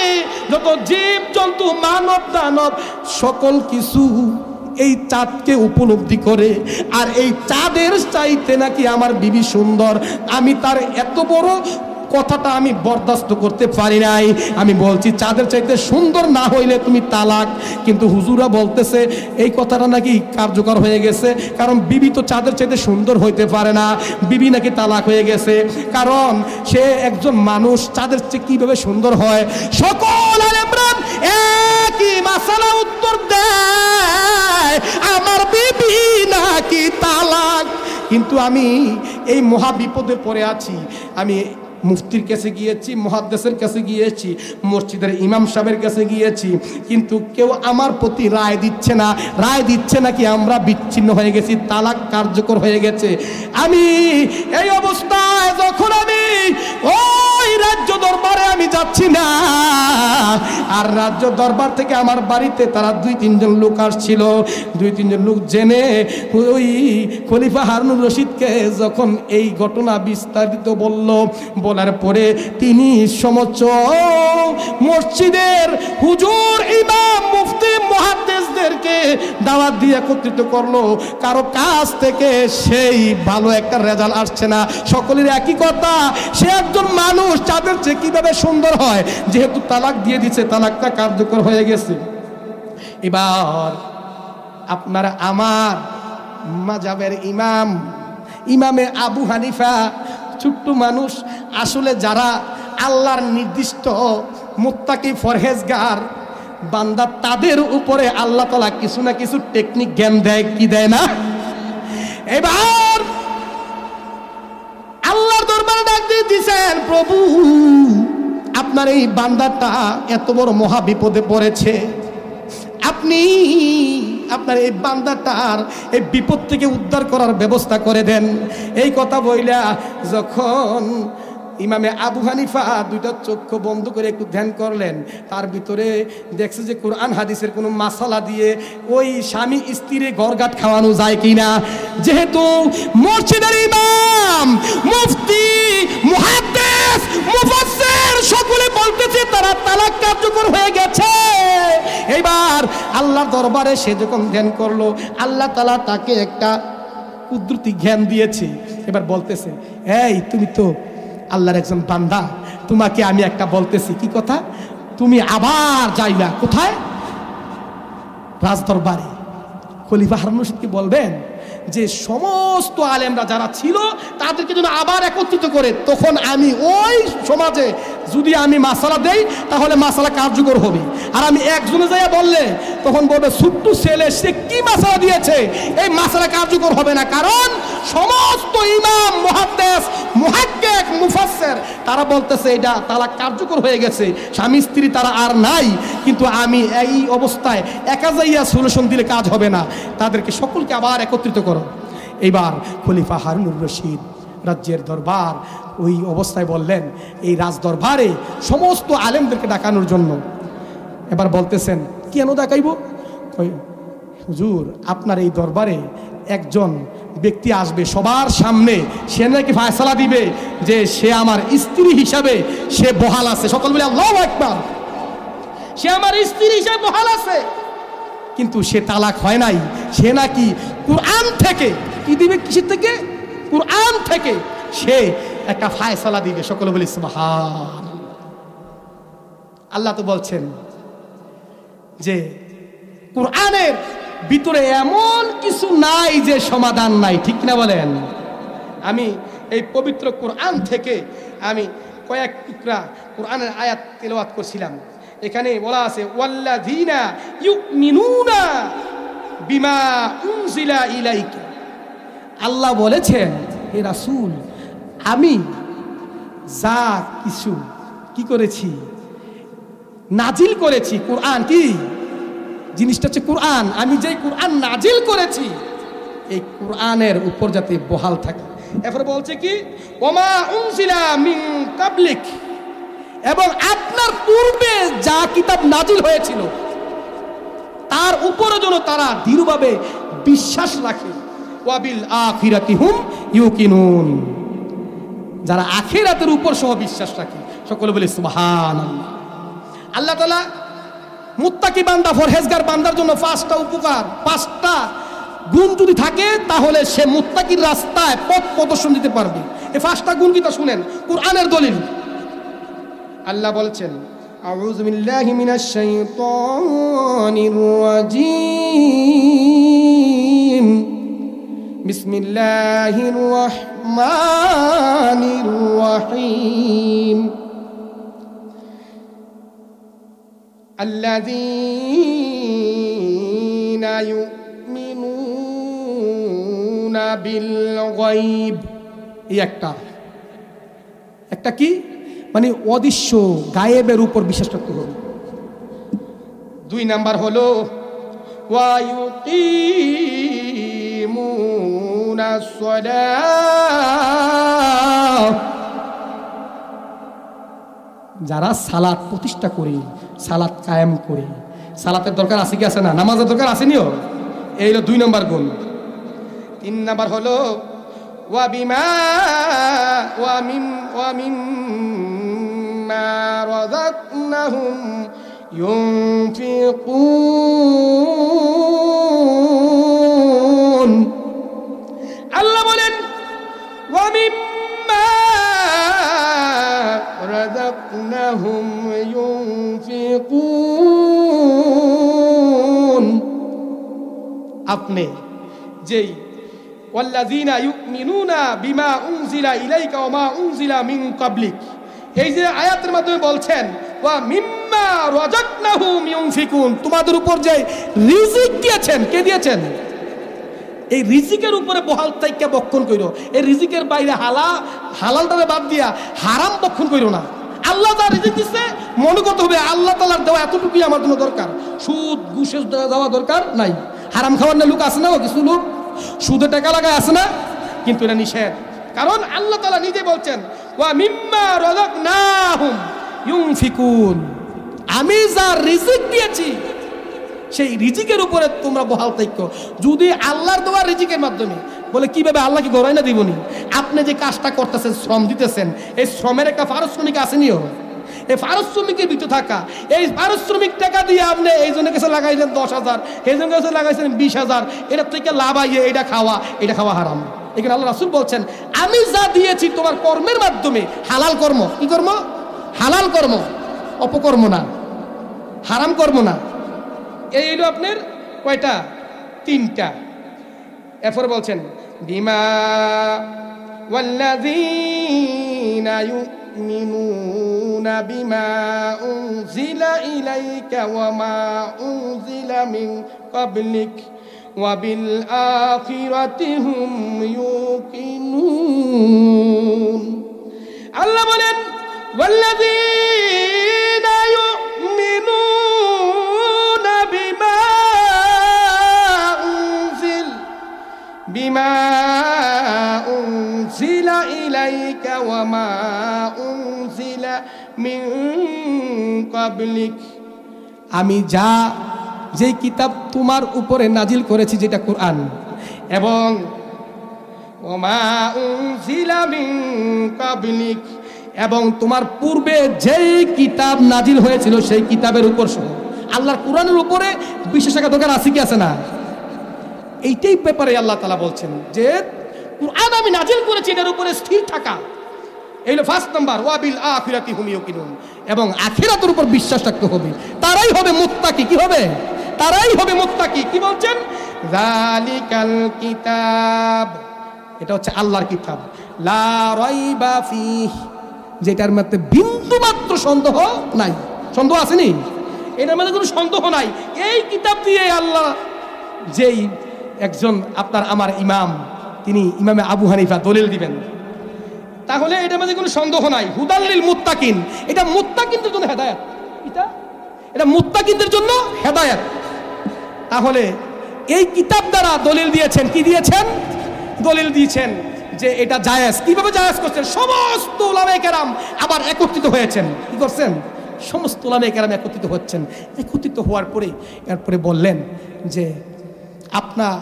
যত জীব জন্তু মানব দানব সকল কিছু এই চাঁদকে উপলব্ধি করে, আর এই চাঁদের চাইতে নাকি আমার বিবি সুন্দর। আমি তার এত বড় কথাটা আমি বরদাস্ত করতে পারি নাই। আমি বলছি চাঁদের চাইতে সুন্দর না হইলে তুমি তালাক। কিন্তু হুজুরা বলতেছে এই কথাটা নাকি কার্যকর হয়ে গেছে, কারণ বিবি তো চাঁদের চাইতে সুন্দর হইতে পারে না, বিবি নাকি তালাক হয়ে গেছে, কারণ সে একজন মানুষ, চাঁদের চেয়ে কিভাবে সুন্দর হয়। সকল আলেমরা একই মাসালা উত্তর দেয়, আমার বিবি নাকি তালাক। কিন্তু আমি এই মহা বিপদে পড়ে আছি। আমি মুফতির কাছে গিয়েছি, মুহাদ্দিসের কাছে গিয়েছি, মসজিদের ইমাম সাহেবের কাছে গিয়েছি, কিন্তু কেউ আমার প্রতি রায় দিচ্ছে না। রায় দিচ্ছে নাকি আমরা বিচ্ছিন্ন হয়ে গেছি, তালাক কার্যকর হয়ে গেছে। আমি এই অবস্থায় যখন আমি ওই রাজ্য দরবারে আমি যাচ্ছি না, আর রাজ্য দরবার থেকে আমার বাড়িতে তারা 2-3 জন লোক আসছিল। 2-3 জন লোক জেনে ওই খলিফা হারুনুর রশিদকে যখন এই ঘটনা বিস্তারিত বলার পরে তিনি সমস্ত মসজিদের হুজুর, ইমাম, মুফতি, মুহাদ্দিসদেরকে দাওয়াত দিয়ে একত্রিত করলো। কারো কাছ থেকে সেই ভালো একটা রেজাল্ট আসছে না, সকলের একই কথা, সে একজন মানুষ, চাঁদের চেয়ে কিভাবে সুন্দর হয়। যেহেতু তালাক দিয়ে দিচ্ছে, তালাকটা কার্যকর হয়ে গেছে। এবার আপনারা আমার মাযহাবের ইমামে আবু হানিফা ছোট্ট মানুষ, আসলে যারা আল্লাহর নির্দিষ্ট মুত্তাকি ফরহেজগার বান্দা, তাদের উপরে আল্লাহ তাআলা কিছু না কিছু টেকনিক জ্ঞান দেয়, কি দেয় না? এবার আল্লাহর দরবারে ডাক দিয়ে দিয়েছেন, প্রভু আপনার এই বান্দাটা এত বড় মহা বিপদে পড়েছে, আপনি আপনার এই বান্দাটার এই বিপদ থেকে উদ্ধার করার ব্যবস্থা করে দেন। এই কথা বইলা যখন ইমামে আবু হানিফা দুইটা চক্ষু বন্ধ করে একটু ধ্যান করলেন, তার ভিতরে দেখছে যে কোরআন হাদিসের কোনো মাসালা দিয়ে ওই স্বামী স্ত্রী গড়গাট খাওয়ানো যায় কিনা। যেহেতু মসজিদের ইমাম, মুফতি, মুহাদ্দিস, মুফাসসির সকলে বলতেছে তারা তালাক কার্যকর হয়ে গেছে। এবার আল্লাহর দরবারে সে যখন ধ্যান করলো, আল্লাহ তাআলা তাকে একটা কুদরতি জ্ঞান দিয়েছে। এবার বলতেছে, এই তুমি তো আল্লাহর একজন বান্দা, তোমাকে আমি একটা বলতেছি। কি কথা? তুমি আবার যাইবা কোথায়? রাজদরবারে। খলিফা হারুন রশিদকে বলবেন যে সমস্ত আলেমরা যারা ছিল তাদেরকে যেন আবার একত্রিত করে, তখন আমি ওই সমাজে যদি আমি মাসালা দেই তাহলে মাসালা কার্যকর হবে। আর আমি একজনে যাইয়া বললে তখন বলবে ছোট্ট ছেলে সে কি মাসালা দিয়েছে, এই মাসালা কার্যকর হবে না। কারণ সমস্ত ইমাম, মুহাদ্দিস, মুহাক্কিক, মুফাসসির তারা বলতেছে এটা তালাক কার্যকর হয়ে গেছে, স্বামী স্ত্রী তারা আর নাই। কিন্তু আমি এই অবস্থায় একা যাইয়া সলিউশন দিলে কাজ হবে না, তাদেরকে সকলকে আবার একত্রিত করো। এবার খলিফা হারুনুর রশিদ রাজ্যের দরবার ওই অবস্থায় বললেন এই রাজ দরবারে সমস্ত আলেমদেরকে ডাকানোর জন্য। এবার বলতেছেন কেন ডাকাইব? হুজুর, আপনার এই দরবারে একজন ব্যক্তি আসবে সবার সামনে, সে নাকি ফয়সালা দিবে যে সে আমার স্ত্রী হিসাবে সে বহাল আছে। সকল বলে আল্লাহু আকবার। সে আমার স্ত্রী হিসাবে বহাল আছে, কিন্তু সে তালাক হয় নাই। সে নাকি কুরআন থেকে কি দিবে? কিসের থেকে? কুরআন থেকে সে একটা ফয়সালা দিবে। সকলে বলি সুবহান। আল্লাহ তো বলছেন যে কুরআনের ভিতরে এমন কিছু নাই যে সমাধান নাই, ঠিক না বলেন? আমি এই পবিত্র কুরআন থেকে আমি কয়েক টুকরা কুরআনের আয়াত তেলাওয়াত করছিলাম। এখানে বলা আছে ওয়াল্লাযীনা ইউমিনুনা বিমা উনজিলা ইলাইকা। আল্লাহ বলেছেন হে রাসূল, আমি যা কিছু কি করেছি, নাজিল করেছি। কুরআন কি জিনিসটা? হচ্ছে কুরআন। আমি যে কুরআন নাজিল করেছি এই কুরআনের উপর যাতে বহাল থাকে। এরপরে বলছে কি ওমা উনজিলা মিন কাবলিক, এবং আপনার পূর্বে যা কিতাব নাজিল হয়েছিল তার উপরে যেন তারা দৃঢ়ভাবে বিশ্বাস রাখে। ওয়াবিল আখিরাতি হুম ইউকিনুন, যারা আখিরাতের উপর সহ বিশ্বাস রাখে। সকলে বলে সুবহানাল্লাহ। আল্লাহ তাআলা মুত্তাকি বান্দা, পরহেজগার বান্দার জন্য পাঁচটা উপকার, পাঁচটা গুণ যদি থাকে তাহলে সে মুত্তাকির রাস্তায় পথ প্রদর্শন দিতে পারবে। এই পাঁচটা গুণ কি তা শুনেন, কুরআনের দলিল। আল্লাহ বলছেন আউযু বিল্লাহি মিনাশ শাইতানির রাজীম, বিসমিল্লাহির রহমানির রহিম। الذين يؤمنون بالغيب। এই একটা কি মানে অদৃশ্য গায়েবের উপর বিশ্বাস রাখতে হবে। 2 নাম্বার হলো ওয়া ইউকিমুনাস সালাহ, যারা সালাত প্রতিষ্ঠা করে, সালাত কায়েম করে। সালাতের দরকার আছে কি আছে না? নামাজের দরকার আসেনিও। এই হলো 2 নম্বর গুণ। 3 নম্বর হলো ওয়া মিম্মা রাযাকনাহুম ইউনফিকুন। আল্লাহ বলেন ওয়া মিম্মা রাযাকনাহুম ইউনফিকুন। আপনি যেই ওয়াল্লাযীনা ইউমিনুনা বিমা উনজিলা ইলাইকা ওয়া মা উনজিলা মিন ক্বাবলিক, এই যে আয়াতের মাধ্যমে বলছেন ওয়া মিম্মা রাযাকনাহুম ইউনফিকুন, তোমাদের উপর যে রিজিক দিয়েছেন, কে দিয়েছেন? এই রিজিকের উপরে বহাল থাইকা বক্ষণ কইরো। এই রিজিকের বাইরে হালালটারে বাদ দিয়া হারাম বক্ষণ কইরো না। আল্লাহ যা রিজিক দিচ্ছে মনে করতে হবে আল্লাহ তাআলার দেওয়া এতটুকুই আমার জন্য দরকার। সুদ ঘুষে দেওয়া দরকার নাই। হারাম খাওয়ার না লোক আছে না, কিছু লোক সুদে টাকা লাগায় আছে না, কিন্তু এটা নিষেধ। কারণ আল্লাহ তাআলা নিজে বলছেন ওয়া মিম্মা রাযাকনাহুম ইউনফিকুন, আমি যা রিজিক দিয়েছি সেই রিজিকের উপরে তোমরা বহাল থাকো। যদি আল্লাহর দেওয়া রিজিকের মাধ্যমে বলে কিভাবে আল্লাহ কি গড়াই না দিবনি? আপনি যে কাজটা করতেছেন, শ্রম দিতেছেন, এই শ্রমের একটা পারিশ্রমিক আসেনিও। এই পারিশ্রমিকের ভিতরে থাকা, এই পারিশ্রমিক টাকা দিয়ে আপনি এই জন্য কাছে লাগাইছেন 10,000, এই জন্য কাছে লাগাইছেন 20,000, এটা থেকে লাভ আইয়ে এটা খাওয়া হারাম। এখানে আল্লাহ রাসূল বলছেন আমি যা দিয়েছি তোমার কর্মের মাধ্যমে, হালাল কর্ম, কি কর্ম? হালাল কর্ম, অপকর্ম না, হারাম কর্ম না। এই হলো আপনার কয়টা? 3টা। এরপর বলছেন বিমা ওয়াল্লাযীনা ইউমিনুনা বিমা উনজিলা ইলাইকা ওয়া মা উনজিলা মিন ক্বাবলিক ওয়া বিল আখিরাতি হুম ইউকিনুন। আল্লাহ বলেন ওয়াল্লাযীনা ইউমিনুনা বিমা উনজিলা ইলাইকা ওয়া মা উনজিলা মিন ক্বাবলিক, আমি যে কিতাব তোমার উপরে নাজিল করেছি যেটা কোরআন, এবং ওয়া মা উনজিলা মিন ক্বাবলিক, এবং তোমার পূর্বে যেই কিতাব নাজিল হয়েছিল সেই কিতাবের উপর সহ। আল্লাহর কোরআনের উপরে বিশ্বাসঘাতকের আছে কি আছে না? এইটাই ব্যাপারে আল্লাহ তাআলা বলছেন যে কোরআন আমি নাজিল করেছি, এটার উপরে স্থির থাকা। এই হলো ফার্স্ট নাম্বার, ওয়া বিল আখিরাতি হুম ইউকিনুন, এবং আখিরাতের উপর বিশ্বাস রাখতে হবে। তারাই হবে মুত্তাকি। কি হবে? তারাই হবে মুত্তাকি। কি বলছেন? যালিকাল কিতাব, এটা হচ্ছে আল্লাহর কিতাব, লা রাইবা ফিহি, যেটার মধ্যে বিন্দু মাত্র সন্দেহ নাই। সন্দেহ আসেনি? এটার মধ্যে কোনো সন্দেহ নাই। এই কিতাব দিয়ে আল্লাহ, যেই একজন আপনার আমার ইমাম, তিনি ইমামে আবু হানিফা দলিল দিবেন, তাহলে এটার মধ্যে কোনো সন্দেহ নাই। হুদাল্লিল মুত্তাকিন, এটা মুত্তাকিনদের জন্য হেদায়েত। এটা মুত্তাকিনদের জন্য হেদায়েত। তাহলে এই কিতাব দ্বারা দলিল দিয়েছেন, কি দিয়েছেন? দলিল দিয়েছেন যে এটা জায়েজ। কিভাবে জায়েজ করছেন? সমস্ত উলামায়ে কেরাম আবার একত্রিত হয়েছেন। কি করছেন? সমস্ত উলামায়ে কেরাম একত্রিত হচ্ছেন। একত্রিত হওয়ার পরে এরপরে বললেন যে আপনার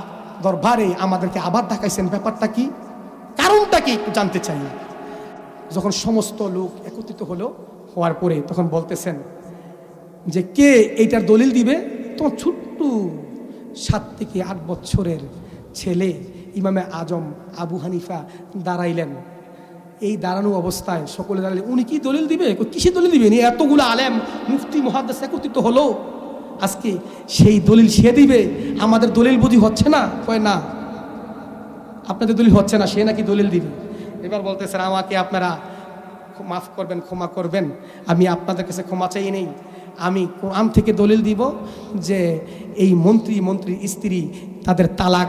দরবারে আমাদেরকে আবার ডাকাইছেন, ব্যাপারটা কি, কারণটা কি একটু জানতে চাই। যখন সমস্ত লোক একত্রিত হওয়ার পরে তখন বলতেছেন যে কে এইটার দলিল দিবে? তখন ছোট্ট 7 থেকে 8 বছরের ছেলে ইমামে আজম আবু হানিফা দাঁড়াইলেন। এই দাঁড়ানো অবস্থায় সকলে দাঁড়ালেন। উনি কি দলিল দিবে? কিসে দলিল দিবে? এতগুলো আলেম মুফতি মুহাদ্দিস একত্রিত হলো, আজকে সেই দলিল সে দিবে, আমাদের দলিল বুঝি হচ্ছে না? কয় না, আপনাদের দলিল হচ্ছে না, সে নাকি দলিল দিবে। এবার বলতেছেন আমাকে আপনারা মাফ করবেন, ক্ষমা করবেন, আমি আপনাদের কাছে ক্ষমা চাই নেই, আমি কোরআন থেকে দলিল দিব যে এই মন্ত্রীর স্ত্রী তাদের তালাক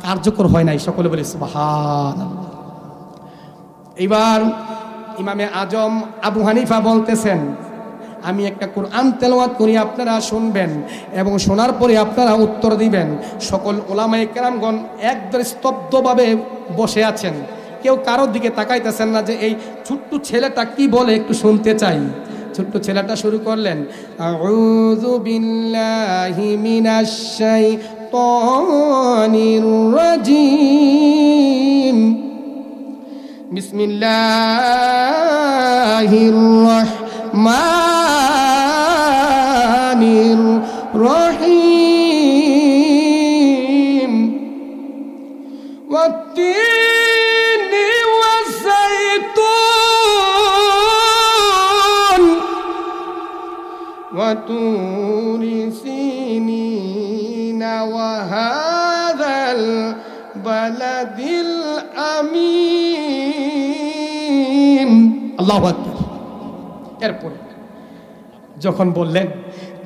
কার্যকর হয় নাই। সকলে বলে সুবহানাল্লাহ। এবার ইমামে আজম আবু হানিফা বলতেছেন আমি একটা কোরআন তেলাওয়াত করি, আপনারা শুনবেন এবং শোনার পরে আপনারা উত্তর দিবেন। সকল উলামায়ে কেরামগণ একদম স্তব্ধভাবে বসে আছেন, কেউ কারোর দিকে তাকাইতেছেন না যে এই ছোট্ট ছেলেটা কি বলে একটু শুনতে চাই। ছোট্ট ছেলেটা শুরু করলেন, আউযু বিল্লাহি মিনাশ শাইতানির রাজিম, বিসমিল্লাহির রাহমানির রহিম, ওয়াত-তিনি ওয়াজ-যাইতুন ওয়া তুরি সিনিনা ওয়া হাযাল বালাদিল আমিন। আল্লাহু আকবার। এরপর যখন বললেন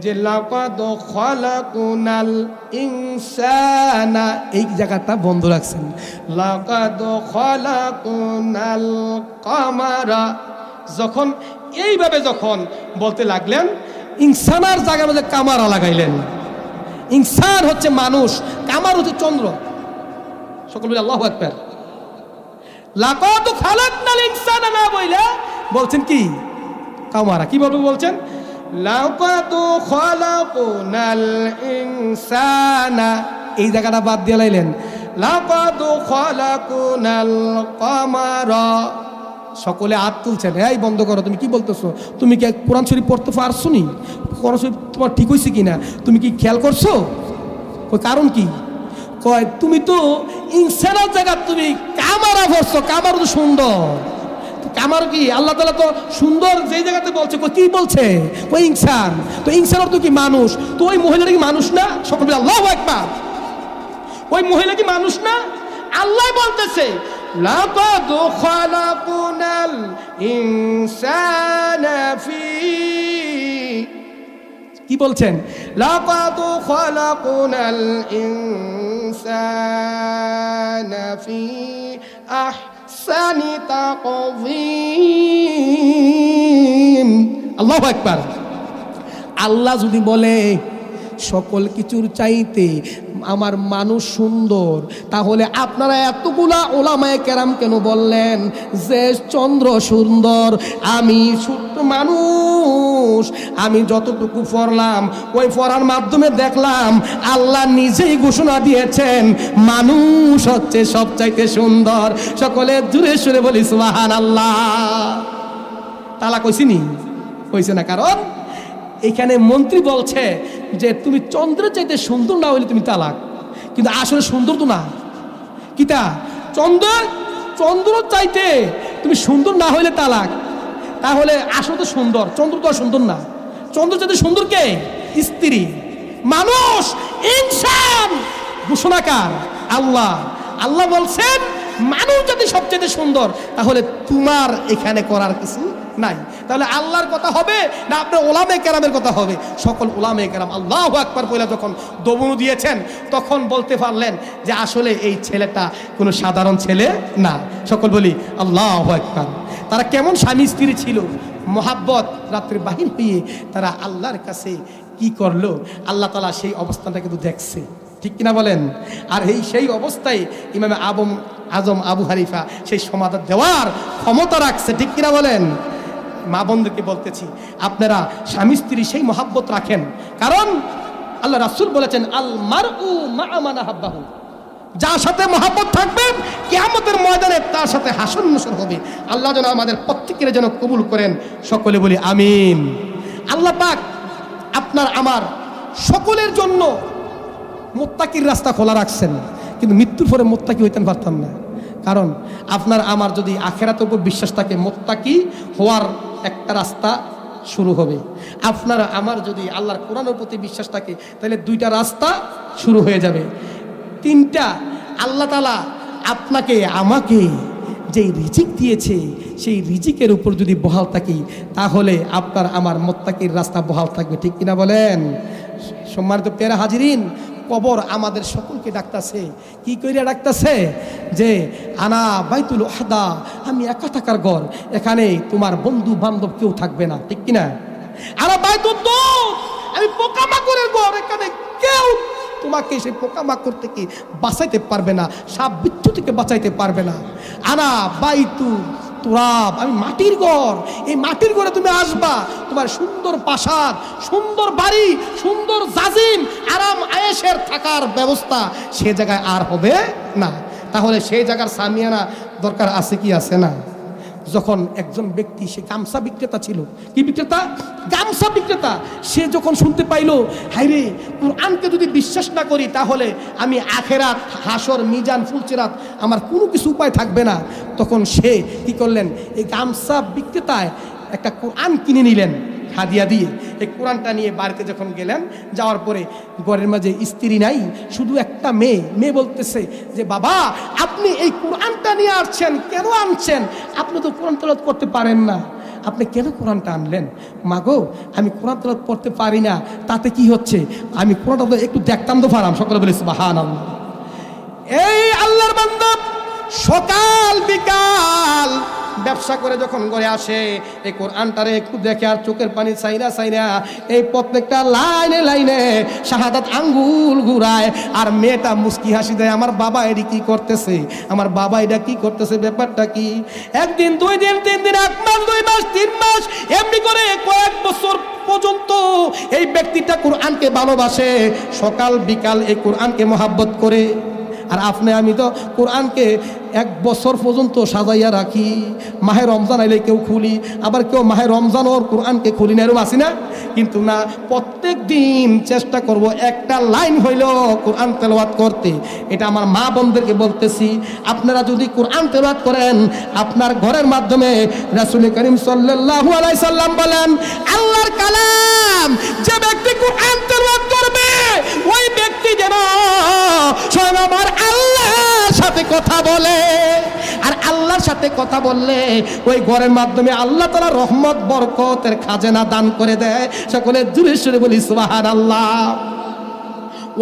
যে লাকাদ খালাকুনাল ইনসানা, এই জায়গাটা বন্ধ রাখছেন, লাকাদ খালাকুনাল কামারা, যখন এইভাবে যখন বলতে লাগলেন ইনসানার জায়গার মধ্যে কামারা লাগাইলেন। ইনসান হচ্ছে মানুষ, কামার হচ্ছে চন্দ্র। সকল বলে আল্লাহু আকবার। লাকাদ খালাকনাল ইনসানা না বইলা বলছেন কি কামারা, কিভাবে বলছেন? লাকাদ খালাকনাল ইনসানা, এই জায়গাটা বাদ দিয়ে লাইলেন লাকাদ খালাকনাল কামারা। সকলে হাত তুলছেন, এই বন্ধ করো, তুমি কি বলতেছো? তুমি কি কোরআন শরীফ পড়তে পারছো নি? কোরআন শরীফ তোমার ঠিক হয়েছে কিনা তুমি কি খেয়াল করছো? কারণ কি? কয় তুমি তো ইনসানের জায়গা তুমি কামারা পড়ছো। কামার তো সুন্দর, কামার কি আল্লাহ তাআলা তো সুন্দর যেই জায়গাতে বলছে, কি বলছে? ওই ইনসান, তো ইনসান অর্থ কি মানুষ। তো ওই মহিলাটা কি মানুষ না? সকলে আল্লাহু আকবার। ওই মহিলা কি মানুষ না? আল্লাহ বলতেছে লাকাদ খালাকনাল ইনসানা ফি, কি বলছেন? লাকাদ খালাকনাল ইনসানা ফি আহসানি তাকওয়িম। আল্লাহু আকবার। আল্লাহ যদি বলে সকল কিছুর চাইতে আমার মানুষ সুন্দর, তাহলে আপনারা এতগুলা ওলামায়ে কেরাম কেন বললেন যে চন্দ্র সুন্দর? আমি ছোট্ট মানুষ, আমি যতটুকু পড়লাম ওই পড়ার মাধ্যমে দেখলাম আল্লাহ নিজেই ঘোষণা দিয়েছেন মানুষ হচ্ছে সবচাইতে সুন্দর। সকলে জোরে সুরে বলি সুবহানাল্লাহ। তালা কইছিনি? কইছে না, কারণ এখানে মন্ত্রী বলছে যে তুমি চন্দ্রের চাইতে সুন্দর না হইলে তুমি তালাক, কিন্তু আসলে সুন্দর তো না। কিতা? চন্দ্র চাইতে তুমি সুন্দর না হইলে তালাক, তাহলে আসলে তো সুন্দর, চন্দ্র তো আর সুন্দর না। চন্দ্র চাইতে সুন্দর কে? স্ত্রী, মানুষ, ইনসান। ঘোষণাকার আল্লাহ। আল্লাহ বলছেন মানুষ যদি সবচেয়ে সুন্দর, তাহলে তোমার এখানে করার কিছু নাই। তাহলে আল্লাহর কথা হবে না আপনার ওলামায়ে কেরামের কথা হবে? সকল ওলামায়ে কেরাম আল্লাহু আকবার বলে যখন দবুনু দিয়েছেন, তখন বলতে পারলেন যে আসলে এই ছেলেটা কোনো সাধারণ ছেলে না। সকল বলি আল্লাহু আকবার। তারা কেমন স্বামী স্ত্রী ছিল, মহাব্বত, রাত্রে বাহির হয়ে তারা আল্লাহর কাছে কি করলো, আল্লাহ তাআলা সেই অবস্থানটা কিন্তু দেখছে, ঠিক কিনা বলেন? আর সেই অবস্থায় ইমামে আজম আবু হানিফা সেই সমাধান দেওয়ার ক্ষমতা রাখছে, ঠিক কিনা বলেন? মা বোনদেরকে বলতেছি, আপনারা স্বামী স্ত্রী সেই মহাব্বত রাখেন, কারণ আল্লাহ রাসূল বলেছেন আল মারউ মা মান আহাব্বাহু, যার সাথে মহাব্বত থাকবে কিয়ামতের ময়দানে তার সাথে হাসর নাসর হবে। আল্লাহ যেন আমাদের প্রত্যেকের যেন কবুল করেন, সকলে বলি আমিন। আল্লাহ পাক আপনার আমার সকলের জন্য মুত্তাকির রাস্তা খোলা রাখছেন, কিন্তু মৃত্যুর পরে মুত্তাকি হইতে পারতাম না। কারণ আপনার আমার যদি আখিরাতের উপর বিশ্বাস থাকে, মুত্তাকি হওয়ার একটা রাস্তা শুরু হবে। আপনার আমার যদি আল্লাহর কোরআনের প্রতি বিশ্বাস থাকে, তাহলে দুইটা রাস্তা শুরু হয়ে যাবে। তিনটা, আল্লাহ তাআলা আপনাকে আমাকে যেই রিজিক দিয়েছে সেই রিজিকের উপর যদি বহাল থাকি, তাহলে আপনার আমার মুত্তাকির রাস্তা বহাল থাকবে, ঠিক কিনা বলেন? সম্মানিত প্যারা হাজিরিন, কবর আমাদের সকলকে ডাকতেছে। কি কইরা ডাকতেছে? যে আনা বাইতুল ওয়াহদা, আমি একা থাকার ঘর, এখানে তোমার বন্ধু বান্ধব কেউ থাকবে না, ঠিক কিনা? আনা বাইতুদ দুর, আমি পোকামাকড়ের ঘর, এখানে কেউ তোমাকে সেই পোকামাকড় থেকে বাঁচাইতে পারবে না, সাপ বিচ্ছু থেকে বাঁচাইতে পারবে না। আনা বাইতু তুরাব, আমি মাটির ঘর, এই মাটির ঘরে তুমি আসবা, তোমার সুন্দর প্রাসাদ, সুন্দর বাড়ি, সুন্দর জাজিম, আরাম আয়েশের থাকার ব্যবস্থা সে জায়গায় আর হবে না। তাহলে সেই জায়গার সামিয়ানা দরকার আছে কি আছে না? যখন একজন ব্যক্তি, সে গামছা বিক্রেতা ছিল, কি বিক্রেতা? গামছা বিক্রেতা। সে যখন শুনতে পাইলো হায়রে কোরআনকে যদি বিশ্বাস না করি তাহলে আমি আখেরাত, হাসর, মিজান, ফুলসিরাত আমার কোনো কিছু উপায় থাকবে না, তখন সে কি করলেন? এই গামছা বিক্রেতায় একটা কোরআন কিনে নিলেন হাদিয়া দিয়ে। এই কোরআনটা নিয়ে বাড়িতে যখন গেলেন, যাওয়ার পরে ঘরের মাঝে স্ত্রী নাই, শুধু একটা মেয়ে। মেয়ে বলতেছে যে বাবা, আপনি এই কোরআনটা নিয়ে আসছেন, কেন আনছেন? আপনি তো কোরআন তেলাওয়াত করতে পারেন না, আপনি কেন কোরআনটা আনলেন? মা গো, আমি কোরআন তেলাওয়াত করতে পারি না, তাতে কি হচ্ছে? আমি কোরআনটা তো একটু দেখতাম তো পারাম। সকলে বলে সুবহানাল্লাহ। এই আল্লাহর বান্দা সকাল বিকাল ব্যবসা করে যখন ঘরে আসে এই কোরআনটারে একটু দেখে আর চোখের পানি চাইরা চাইরা এই প্রত্যেকটা লাইনে লাইনে শাহাদাত আঙ্গুল ঘুরায় আর মেয়েটা মুস্কি হাসি দেয়, আমার বাবা এটি কি করতেছে, আমার বাবা এটা কি করতেছে, ব্যাপারটা কি। একদিন, 2 দিন, 3 দিন, 1 মাস, 2 মাস, 3 মাস, এমনি করে কয়েক বছর পর্যন্ত এই ব্যক্তিটা কোরআনকে ভালোবাসে, সকাল বিকাল এই কোরআনকে মহাব্বত করে। আর আপনি আমি তো কোরআনকে 1 বছর পর্যন্ত সাজাইয়া রাখি, মাহে রমজান আইলে কেউ খুলি, আবার কেউ মাহে রমজান ওর কোরআনকে খুলি না, এরকম আসি না? কিন্তু না, প্রত্যেক দিন চেষ্টা করব একটা লাইন হইল কোরআন তেলাওয়াত করতে। এটা আমার মা বোনদেরকে বলতেছি, আপনারা যদি কোরআন তেলাওয়াত করেন আপনার ঘরের মাধ্যমে রাসূল করিম সাল্লাল্লাহু আলাইহি সাল্লাম বলেন, আল্লাহর কালাম যে ব্যক্তি কোরআন তেলাওয়াত করবে ওই ব্যক্তি যেন স্বয়ং আমার আল্লাহর সাথে কথা বলে। আর আল্লাহর সাথে কথা বললে ওই ঘরের মাধ্যমে আল্লাহ তাআলা রহমত বরকতের খাজানা দান করে দেয়। সকলে জোরে সোরে বলি সুবহানাল্লাহ।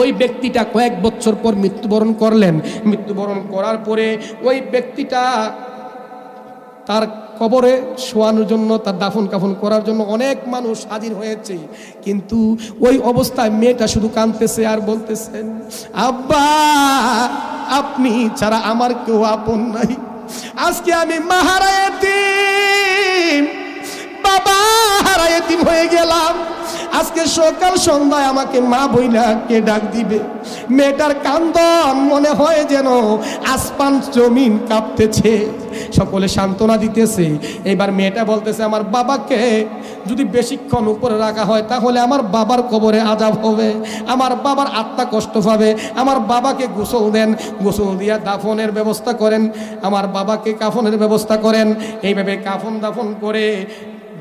ওই ব্যক্তিটা কয়েক বছর পর মৃত্যুবরণ করলেন। মৃত্যুবরণ করার পরে ওই ব্যক্তিটা তার কবরে শোয়ানোর জন্য, তার দাফন কাফন করার জন্য অনেক মানুষ হাজির হয়েছে, কিন্তু ওই অবস্থায় মেয়েটা শুধু কাঁদতেছে আর বলতেছেন, আব্বা আপনি ছাড়া আমার কেউ আপন নাই, আজকে আমি মা হারা এতিম, বাবা হারা এতিম হয়ে গেলাম, আজকে সকাল সন্ধ্যায় আমাকে মা বইলা কে ডাক দিবে। মেয়েটার কান্দন মনে হয় যেন আসমান জমিন কাঁপতেছে। সকলে সান্ত্বনা দিতেছে। এবার মেয়েটা বলতেছে, আমার বাবাকে যদি বেশিক্ষণ উপরে রাখা হয় তাহলে আমার বাবার কবরে আযাব হবে, আমার বাবার আত্মা কষ্ট পাবে, আমার বাবাকে গোসল দেন, গোসল দিয়া দাফনের ব্যবস্থা করেন, আমার বাবাকে কাফনের ব্যবস্থা করেন। এইভাবে কাফন দাফন করে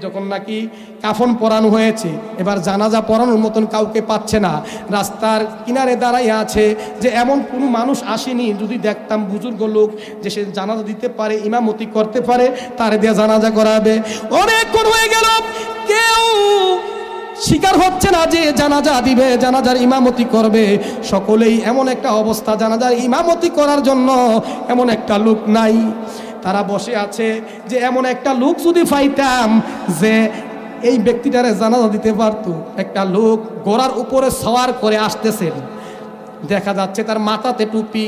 যখন নাকি কাফন পরানো হয়েছে, এবার জানাজা পড়ানোর মতন কাউকে পাচ্ছে না, রাস্তার কিনারে দাঁড়াইয়া আছে যে এমন কোনো মানুষ আসেনি, যদি দেখতাম বুজুর্গ লোক যে সে জানাজা দিতে পারে, ইমামতি করতে পারে, তারে দিয়ে জানাজা করাবে। অনেকক্ষণ হয়ে গেল, কেউ স্বীকার হচ্ছে না যে জানাজা দিবে, জানাজার ইমামতি করবে। সকলেই এমন একটা অবস্থা, জানাজার ইমামতি করার জন্য এমন একটা লোক নাই। তারা বসে আছে যে এমন একটা লোক যদি পাইতাম যে এই ব্যক্তিটারে জানাজা দিতে পারতো। একটা লোক ঘোড়ার উপরে সওয়ার করে আসতেছেন, দেখা যাচ্ছে তার মাথাতে টুপি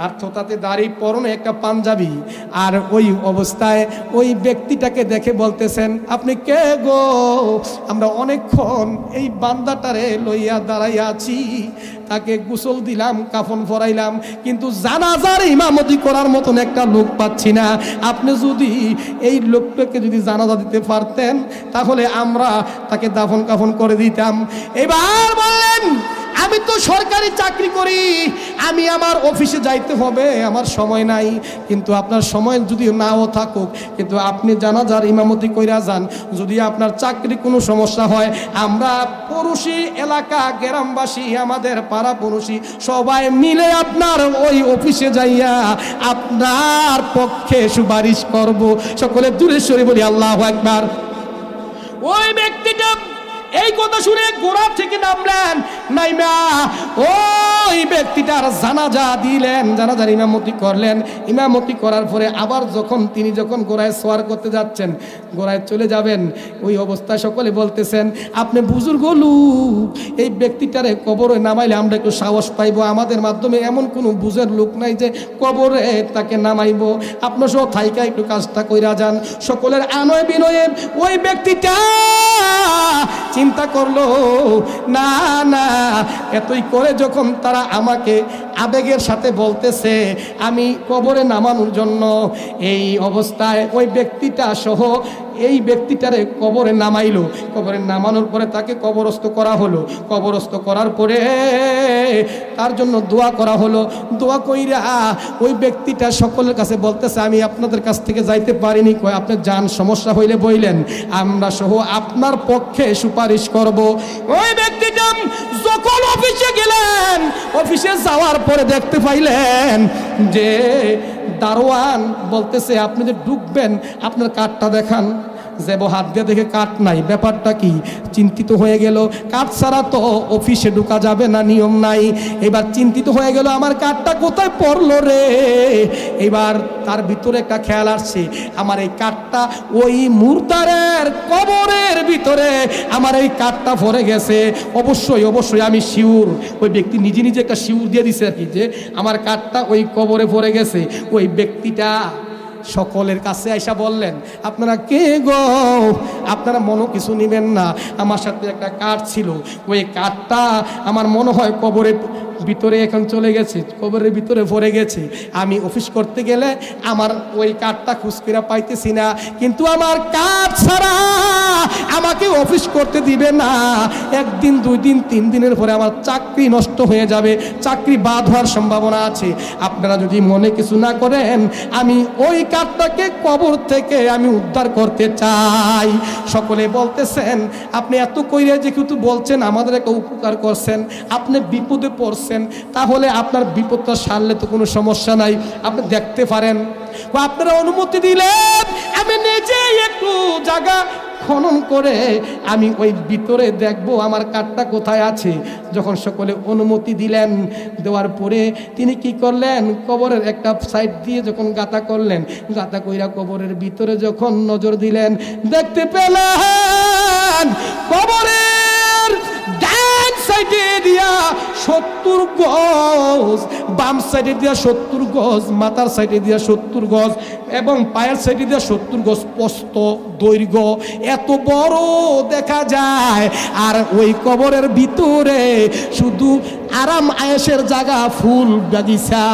আর থোতাতে দাড়ি, পরনে একটা পাঞ্জাবি, আর ওই অবস্থায় ওই ব্যক্তিটাকে দেখে বলতেছেন, আপনি কে গো? আমরা অনেকক্ষণ এই বান্দাটারে লইয়া দাঁড়াইয়া আছি, তাকে গোসল দিলাম, কাফন পরাইলাম, কিন্তু জানাজার ইমামতি করার মতন একটা লোক পাচ্ছি না। আপনি যদি এই লোকটাকে যদি জানাজা দিতে পারতেন তাহলে আমরা তাকে দাফন কাফন করে দিতাম। এবার বললেন, আমি তো সরকারি চাকরি করি, আমি আমার অফিসে যাইতে হবে, আমার সময় নাই। কিন্তু আপনার সময় যদি নাও থাকুক, কিন্তু আপনি জানাজার ইমামতি কইরা যান। যদি আপনার চাকরি কোনো সমস্যা হয়, আমরা পড়োশি এলাকা, গ্রামবাসী, আমাদের পাড়া পড়োশি সবাই মিলে আপনার ওই অফিসে যাইয়া আপনার পক্ষে সুপারিশ করব। সকলে দূরে সরে বলি আল্লাহু আকবার। ওই ব্যক্তিটা এই কথা শুনে ঘোড়া থেকে নামলেন, নাইমা ওই ব্যক্তিটার জানাজা দিলেন, জানাজার ইমামতি করলেন। ইমামতি করার পরে আবার তিনি যখন ঘোড়ায় সওয়ার করতে যাচ্ছেন, ঘোড়ায় চলে যাবেন, ওই অবস্থায় সকলে বলতেছেন, আপনি বুজুর্গ লোক, এই ব্যক্তিটারে কবরে নামাইলে আমরা একটু সাহস পাইব, আমাদের মাধ্যমে এমন কোনো বুঝের লোক নাই যে কবরে তাকে নামাইব, আপনার সহ থাইকা একটু কাজটা কইরা যান। সকলের আনয় বিনয়ে ওই ব্যক্তিটা চিন্তা করলো, না না, এতই করে যখন তারা আমাকে আবেগের সাথে বলতেছে আমি কবরে নামানোর জন্য, এই অবস্থায় ওই ব্যক্তিটা সহ এই ব্যক্তিটারে কবরে নামাইলো। কবরে নামানোর পরে তাকে কবরস্থ করা হলো। কবরস্থ করার পরে তার জন্য দোয়া করা হলো। দোয়া কইরা ওই ব্যক্তিটা সকলের কাছে বলতেছে, আমি আপনাদের কাছ থেকে যাইতে পারিনি, কই আপনি যান, সমস্যা হইলে বইলেন, আমরা সহ আপনার পক্ষে সুপারিশ করব। ওই ব্যক্তিটা যখন অফিসে গেলেন, অফিসে যাওয়ার পরে দেখতে পাইলেন যে দারোয়ান বলতেছে, আপনি যে ঢুকবেন আপনার কার্ডটা দেখান। যে হাত দিয়ে দেখে কাঠ নাই, ব্যাপারটা কি? চিন্তিত হয়ে গেল, কাঠ ছাড়া তো অফিসে ঢোকা যাবে না, নিয়ম নাই। এবার চিন্তিত হয়ে গেল, আমার কাঠটা কোথায় পড়লো রে? এবার তার ভিতরে একটা খেয়াল আসছে, আমার এই কাঠটা ওই মুর্দারের কবরের ভিতরে আমার এই কাঠটা পড়ে গেছে। অবশ্যই অবশ্যই আমি শিউর, ওই ব্যক্তি নিজে নিজে একটা শিউর দিয়ে দিছে আর কি, যে আমার কাঠটা ওই কবরে পড়ে গেছে। ওই ব্যক্তিটা সকলের কাছে আইসা বললেন, আপনারা কে গো? আপনারা মনে কিছু নেবেন না, আমার সাথে একটা কাঠ ছিল, ওই কাঠটা আমার মনে হয় কবরের ভিতরে এখন চলে গেছে, কবরের ভিতরে পড়ে গেছে। আমি অফিস করতে গেলে আমার ওই কাঠটা খুঁজকিরা পাইতেছি না, কিন্তু আমার কাঠ ছাড়া আমাকে অফিস করতে দিবে না। একদিন, 2 দিন, 3 দিনের পরে আমার চাকরি নষ্ট হয়ে যাবে, চাকরি বাদ হওয়ার সম্ভাবনা আছে। আপনারা যদি মনে কিছু না করেন, আমি ওই কাঠটাকে কবর থেকে আমি উদ্ধার করতে চাই। সকলে বলতেছেন, আপনি এত কইরে যে কিন্তু বলছেন আমাদের একটা উপকার করছেন, আপনি বিপদে পড়ছেন, তাহলে আপনার বিপদটা সারলে তো কোনো সমস্যা নাই, আপনি দেখতে পারেন। আপনারা অনুমতি দিলেন, আমি নিজে একটু জায়গা খনন করে আমি ওই ভিতরে দেখবো আমার কাঠটা কোথায় আছে। যখন সকলে অনুমতি দিলেন, দেওয়ার পরে তিনি কি করলেন, কবরের একটা সাইড দিয়ে যখন গাঁথা করলেন, গাঁথা কইরা কবরের ভিতরে যখন নজর দিলেন, দেখতে পেলেন কবরের ডান সাইডে দিয়া 70 গজ, বাম সাইডে দিয়া 70 গজ, মাথার সাইডে দিয়া 70 গজ এবং পায়ের সাইডে দিয়া 70 গজ প্রস্থ দৈর্ঘ্য, এত বড় দেখা যায়। আর ওই কবরের ভিতরে শুধু আরাম আয়েশের জায়গা, ফুল বাগিচা,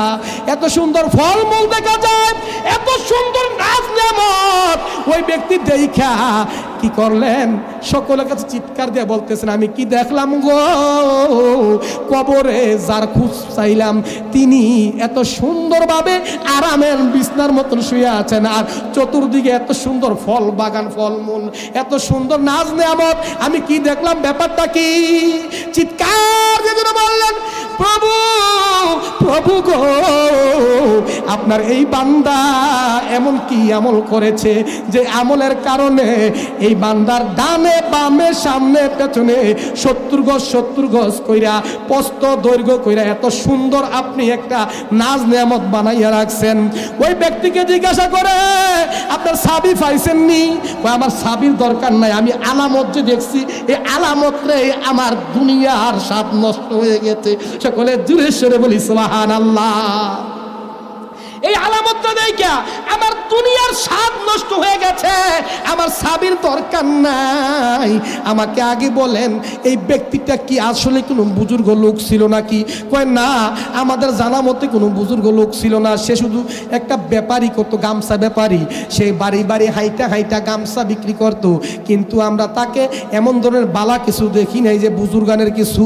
এত সুন্দর ফলমূল দেখা যায়, এত সুন্দর নাজ নেয়ামত। ওই ব্যক্তি দেখা কি করলেন, সকলের কাছে চিৎকার দিয়ে বলতেছেন, আমি কি দেখলাম গো? কবরে যার খোঁজ চাইলাম তিনি এত সুন্দরভাবে আরামের বিছনার মতন শুয়ে আছেন, আর চতুর্দিকে এত সুন্দর ফল বাগান, ফলমূল, এত সুন্দর নাজ নেয়ামত। আমি কি দেখলাম, ব্যাপারটা কি? চিৎকার দিয়ে বললেন, প্রভু প্রভু গো, আপনার এই বান্দা এমন কি আমল করেছে যে আমলের কারণে এই বান্দার ডানে বামে সামনে পেছনে 70 গজ 70 গজ কইরা প্রস্থ দৈর্ঘ্য কইরা এত সুন্দর আপনি একটা নাজ নেয়ামত বানাইয়া রাখছেন। ওই ব্যক্তিকে জিজ্ঞাসা করে, আপনার সাবি পাইছেন নি? আমার সাবির দরকার নাই, আমি আলামত যে দেখছি, এই আলামতে আমার দুনিয়ার স্বাদ নষ্ট হয়ে গেছে। সকলে জোরে সরে বলি সুবহানাল্লাহ। এই আলামতটা দেখা আমার দুনিয়ার স্বাদ নষ্ট হয়ে গেছে, আমার সাবির দরকার নাই। আমাকে আগে বলেন, এই ব্যক্তিটা কি আসলে কোনো বুজুর্গ লোক ছিল নাকি? কয় না, আমাদের জানা মতে কোনো বুজুর্গ লোক ছিল না, সে শুধু একটা ব্যাপারী করতো, গামছা ব্যাপারী। সেই বাড়ি বাড়ি হাইটা হাইটা গামছা বিক্রি করতো, কিন্তু আমরা তাকে এমন ধরনের বালা কিছু দেখি নাই যে বুজুর্গানের কিছু।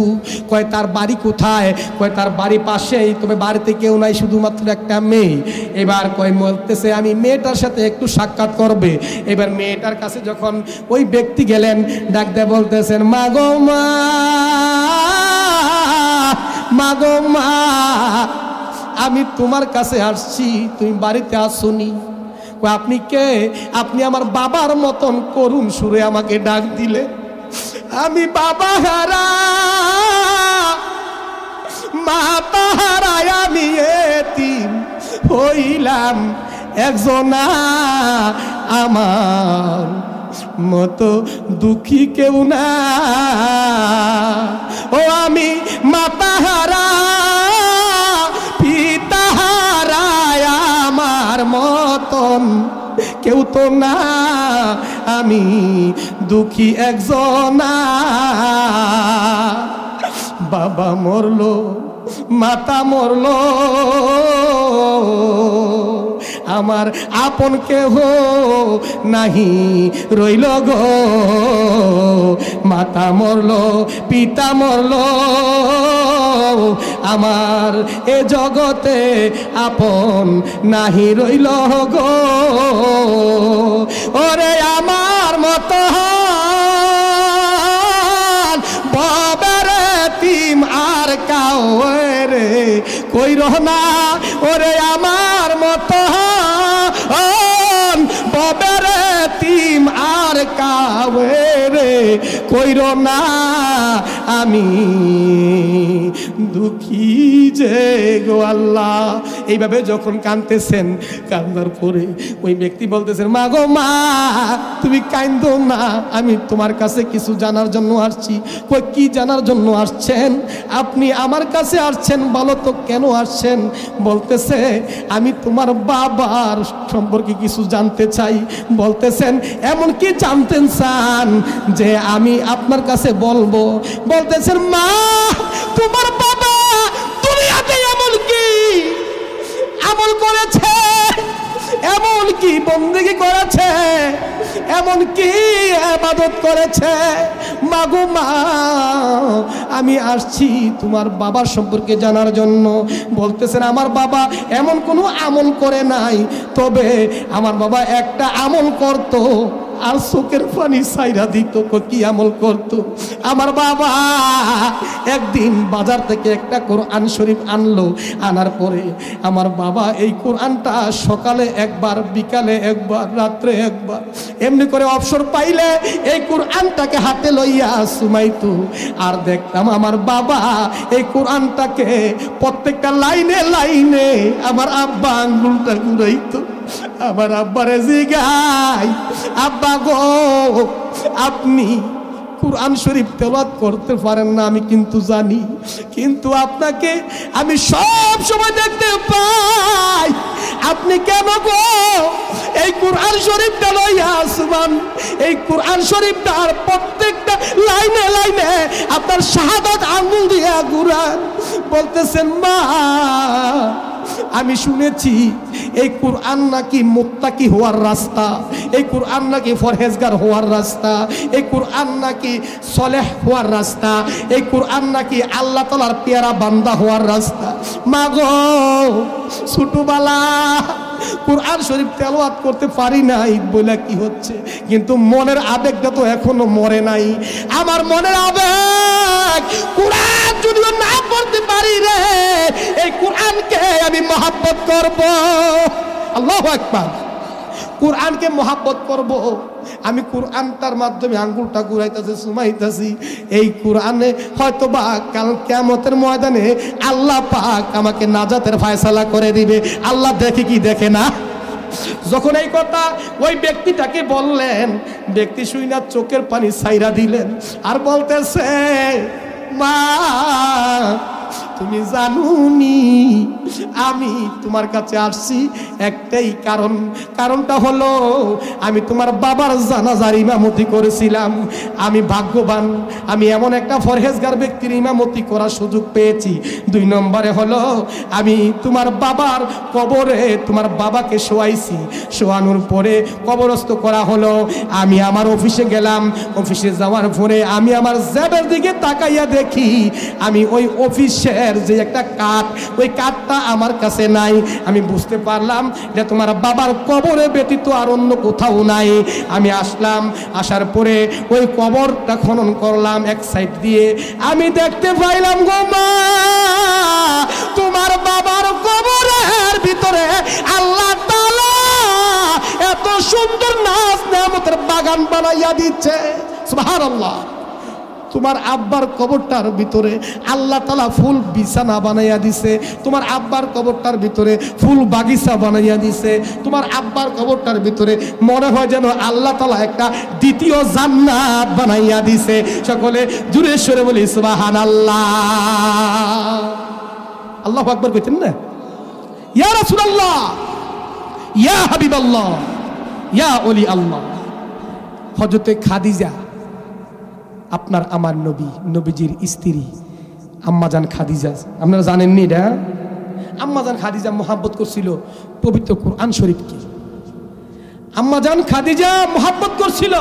কয় তার বাড়ি কোথায়? কয় তার বাড়ি পাশেই, তবে বাড়িতে কেউ নাই, শুধুমাত্র একটা মেয়ে। এবার কয় বলতেছে, আমি মেয়েটার সাথে একটু সাক্ষাৎ করবে। এবার মেয়েটার কাছে যখন ওই ব্যক্তি গেলেন, ডাক দিয়ে বলতেছেন, মা গো মা, মা গো মা, আমি তোমার কাছে আসছি, তুমি বাড়িতে আসোনি। আপনি কে? আপনি আমার বাবার মতন করুণ সুরে আমাকে ডাক দিলে। আমি বাবা হারা, মাতা হারায় আমি এতিম হইলাম একজনা, আমার মতো দুঃখী কেউ না। ও আমি মাতা হারা, পিতা হারায় আমার মতন কেউ তো না, আমি দুঃখী একজনা। বাবা মরলো, মাতা মরলো, আমার আপন কেহ নাহি রইল গো। মাতা মরলো, পিতা মরলো, আমার এ জগতে আপন নাহি রইল গো। ওরে আমার মতো বাবার তিম আর কাউ রে কই রহনা। ওরে আমার মতো বাবার তিম আর রে কইরো না আমি দুঃখী যে গো আল্লাহ। এইভাবে যখন কাঁদতেছেন, কান্দার পরে ওই ব্যক্তি বলতেছেন, মা গো মা তুমি কাঁদো না, আমি তোমার কাছে কিছু জানার জন্য আসছি। কই কি জানার জন্য আসছেন? আপনি আমার কাছে আসছেন, বলো তো কেন আসছেন? বলতেছে আমি তোমার বাবার সম্পর্কে কিছু জানতে চাই। বলতেছেন এমন কি জানতেন চান যে আমি আপনার কাছে বলবো? বলতেছেন মা তোমার বাবা দুনিয়াতে এমন কি আমল করেছে, এমন কি বন্দেগী করেছে, এমন কি ইবাদত করেছে? মাগো মা আমি আসছি তোমার বাবার সম্পর্কে জানার জন্য। বলতেছেন আমার বাবা এমন কোনো আমল করে নাই, তবে আমার বাবা একটা আমল করতো আর চোখের পানি ছাইরা দিত। কি আমল করতো? আমার বাবা একদিন বাজার থেকে একটা কোরআন শরীফ আনলো। আনার পরে আমার বাবা এই কোরআনটা সকালে একবার, বিকালে একবার, রাত্রে একবার, এমনি করে অবসর পাইলে এই কোরআনটাকে হাতে লইয়া সুমাইতো। আর দেখতাম আমার বাবা এই কোরআনটাকে প্রত্যেকটা লাইনে লাইনে আমার আব্বা আঙ্গুলটা ঘুরাইতো। আমার আব্বারে জিগাই, আব্বা গো আপনি কুরআন শরীফ তেলাওয়াত করতে পারেন না আমি কিন্তু জানি, কিন্তু আপনাকে আমি সব সময় দেখতে পাই আপনি কেন গো এই কুরআন শরীফটা লইয়া আসমান, এই কুরআন শরীফটার প্রত্যেকটা লাইনে লাইনে আপনার শাহাদাত আঙ্গুল দিয়া ঘুরান। বলতেছেন মা আমি শুনেছি এই কুরআন নাকি মুত্তাকি হওয়ার রাস্তা, এই কুরআন নাকি ফরহেজগার হওয়ার রাস্তা, এই কুরআন নাকি সলেহ হওয়ার রাস্তা, এই কুরআন নাকি আল্লাহ তাআলার পেয়ারা বান্দা হওয়ার রাস্তা। মাগো ছোটবেলা কুরআন শরীফ তেলাওয়াত করতে পারি নাই বলে কি হচ্ছে, কিন্তু মনের আবেগটা তো এখনো মরে নাই। আমার মনের আবেগ কুরআন যদিও না পড়তে পারি রে, এই কুরআনকে আমি মহব্বত করব। আল্লাহু আকবার। কুরআনকে মহব্বত করব। আমি কুরআনটার মাধ্যমে আঙ্গুলটা ঘুরাইতেছি, সুমাইতেছি। এই কুরআনে হয়তোবা কাল কিয়ামতের ময়দানে আল্লাহ পাক আমাকে নাজাতের ফয়সালা করে দিবে। আল্লাহ দেখে কি দেখে না? যখন এই কথা ওই ব্যক্তিটাকে বললেন, ব্যক্তি শুইনা চোখের পানি ছাইরা দিলেন আর বলতেছে মা তুমি জানুনি আমি তোমার কাছে আসছি একটাই কারণ, কারণটা হলো আমি তোমার বাবার জানাজার ইমামতি করেছিলাম। আমি ভাগ্যবান, আমি এমন একটা ফরহেজগার ব্যক্তির ইমামতি করার সুযোগ পেয়েছি। 2 নম্বরে হলো আমি তোমার বাবার কবরে তোমার বাবাকে শোয়াইছি, শোয়ানোর পরে কবরস্থ করা হলো। আমি আমার অফিসে গেলাম, অফিসে যাওয়ার পরে আমি আমার জ্যাবের দিকে তাকাইয়া দেখি আমি ওই অফিসের যে একটা কাঠ, ওই কাঠটা আমার কাছে নাই। আমি বুঝতে পারলাম যে তোমার বাবার কবরে ব্যতীত আর অন্য কোথাও নাই। আমি আসলাম, আসার পরে ওই কবরটা খনন করলাম এক সাইড দিয়ে। আমি দেখতে পাইলাম গো মা তোমার বাবার কবরের ভিতরে আল্লাহ তাআলা এত সুন্দর নাজ নেয়ামতের বাগান বানাইয়া দিচ্ছে। সুবহানাল্লাহ। তোমার আব্বার কবরটার ভিতরে আল্লাহ তাআলা ফুল বিছানা বানাইয়া দিছে, তোমার আব্বার কবরটার ভিতরে ফুল বাগিচা বানাইয়া দিছে, তোমার আব্বার কবরটার ভিতরে মনে হয় যেন আল্লাহ তাআলা একটা দ্বিতীয় জান্নাত বানাইয়া দিছে। সকলে জোরে সোরে বলি সুবহানাল্লাহ। আল্লাহু আকবার কইতেন না? ইয়া রাসূলুল্লাহ, ইয়া হাবিবাল্লাহ, ইয়া ওলি আল্লাহ। হযরতে খাদিজা আপনার আমার নবী, নবীজির স্ত্রী আম্মাজান খাদিজা, আপনারা জানেননি এটা? আম্মাজান খাদিজা মোহাব্বত করছিল পবিত্র কোরআন শরীফকে। আম্মাজান খাদিজা মোহাব্বত করছিল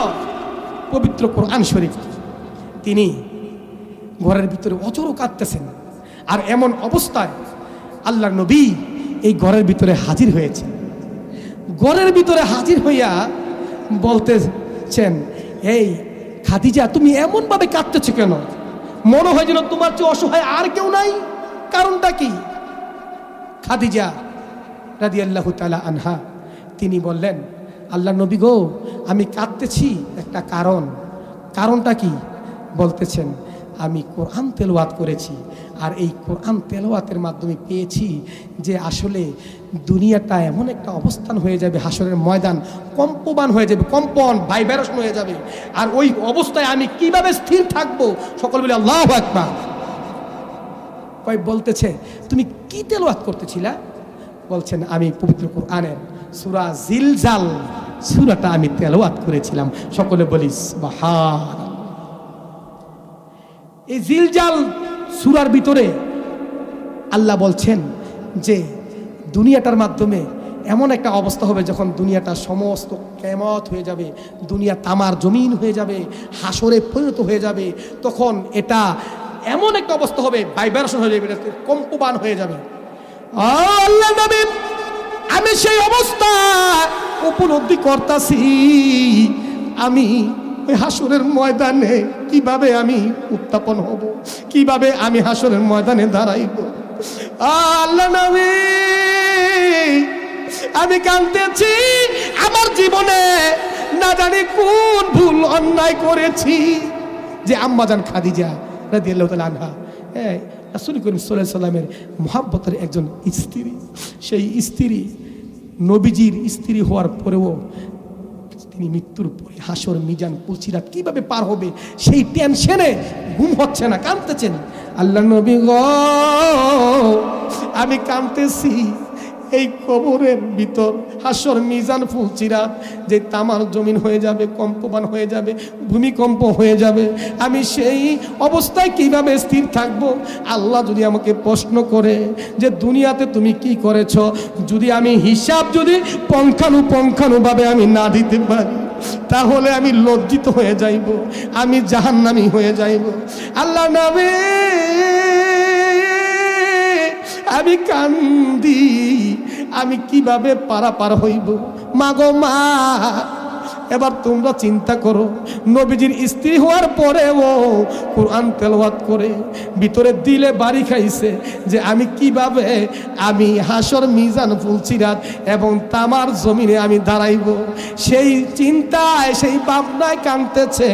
পবিত্র কোরআন শরীফকে। তিনি ঘরের ভিতরে অজর কাঁদতেছেন, আর এমন অবস্থায় আল্লাহর নবী এই ঘরের ভিতরে হাজির হয়েছে। ঘরের ভিতরে হাজির হইয়া বলতেছেন, এই খাদিজা তুমি এমন ভাবে কাঁদতেছো কেন? মনে হয় যেন তোমার চেয়ে অসহায় আর কেউ নাই। কারণটা কি? খাদিজা রাদিয়াল্লাহু তাআলা আনহা তিনি বললেন, আল্লাহ নবী গো আমি কাঁদতেছি একটা কারণটা কি বলতেছেন, আমি কোরআন তেলাওয়াত করেছি, আর এই কোরআন তেলাওয়াতের মাধ্যমে পেয়েছি যে আসলে দুনিয়াটা এমন একটা অবস্থান হয়ে যাবে, হাসরের ময়দান কম্পমান হয়ে যাবে, কম্পন ভাইব্রেশন হয়ে যাবে, আর ওই অবস্থায় আমি কিভাবে স্থির থাকবো, সকল বলে আল্লাহু আকবার। কয় বলতেছে তুমি কি তেলাওয়াত করতেছিলা? বলছেন আমি পবিত্র কোরআনের সূরা জিলজাল সূরাটা আমি তেলাওয়াত করেছিলাম। সকলে বলি সুবহানাল্লাহ। এই জিলজাল সূরার ভিতরে আল্লাহ বলছেন যে দুনিয়াটার মাধ্যমে এমন একটা অবস্থা হবে যখন দুনিয়াটা সমস্ত কিয়ামত হয়ে যাবে, দুনিয়া তামার জমিন হয়ে যাবে, হাসরে পরিণত হয়ে যাবে, তখন এটা এমন একটা অবস্থা হবে, ভাইব্রেশন হয়ে যাবে, কম্পমান হয়ে যাবে। আল্লাহ নবী আমি সেই অবস্থা উপলব্ধি করতেছি, আমি ওই হাসরের ময়দানে কিভাবে আমি উত্থাপন হব, কিভাবে আমি হাসরের ময়দানে দাঁড়াইব। আল্লাহ নবী আমি কাঁদতেছি, আমার জীবনে না জানি কোন ভুল অন্যায় করেছি যে আম্মাজান খাদিজা রাদিয়াল্লাহু তাআলা আনহা, রাসূল করিম সাল্লাল্লাহু আলাইহি সাল্লামের মুহাব্বতের একজন স্ত্রী, সেই স্ত্রী নবীজির স্ত্রী হওয়ার পরেও তিনি মৃত্যুর পরে হাসর মিজান পুলসিরাত কিভাবে পার হবে সেই টেনশনে ঘুম হচ্ছে না, কাঁদতেছেন। আল্লাহ নবী গো আমি কাঁদতেছি, এই কবরের ভিতর হাসর মিজান ফুলসিরাত যে তামার জমিন হয়ে যাবে, কম্পমান হয়ে যাবে, ভূমিকম্প হয়ে যাবে, আমি সেই অবস্থায় কিভাবে স্থির থাকব। আল্লাহ যদি আমাকে প্রশ্ন করে যে দুনিয়াতে তুমি কি করেছ, যদি আমি হিসাব যদি পঙ্খানুপঙ্খানুভাবে আমি না দিতে পারি, তাহলে আমি লজ্জিত হয়ে যাইব, আমি জাহান্নামী হয়ে যাইব। আল্লাহ নবী আমি কান্দি, আমি কিভাবে পারাপার হইব। মা গো মা, এবার তোমরা চিন্তা করো, নবীজির স্ত্রী হওয়ার পরেও কোরআন তেলাওয়াত করে ভিতরে দিলে বাড়ি খাইছে যে আমি কিভাবে আমি হাসর মিজান ফুলসিরাত এবং তামার জমিনে আমি দাঁড়াইব, সেই চিন্তায় সেই ভাবনায় কাঁদতেছে।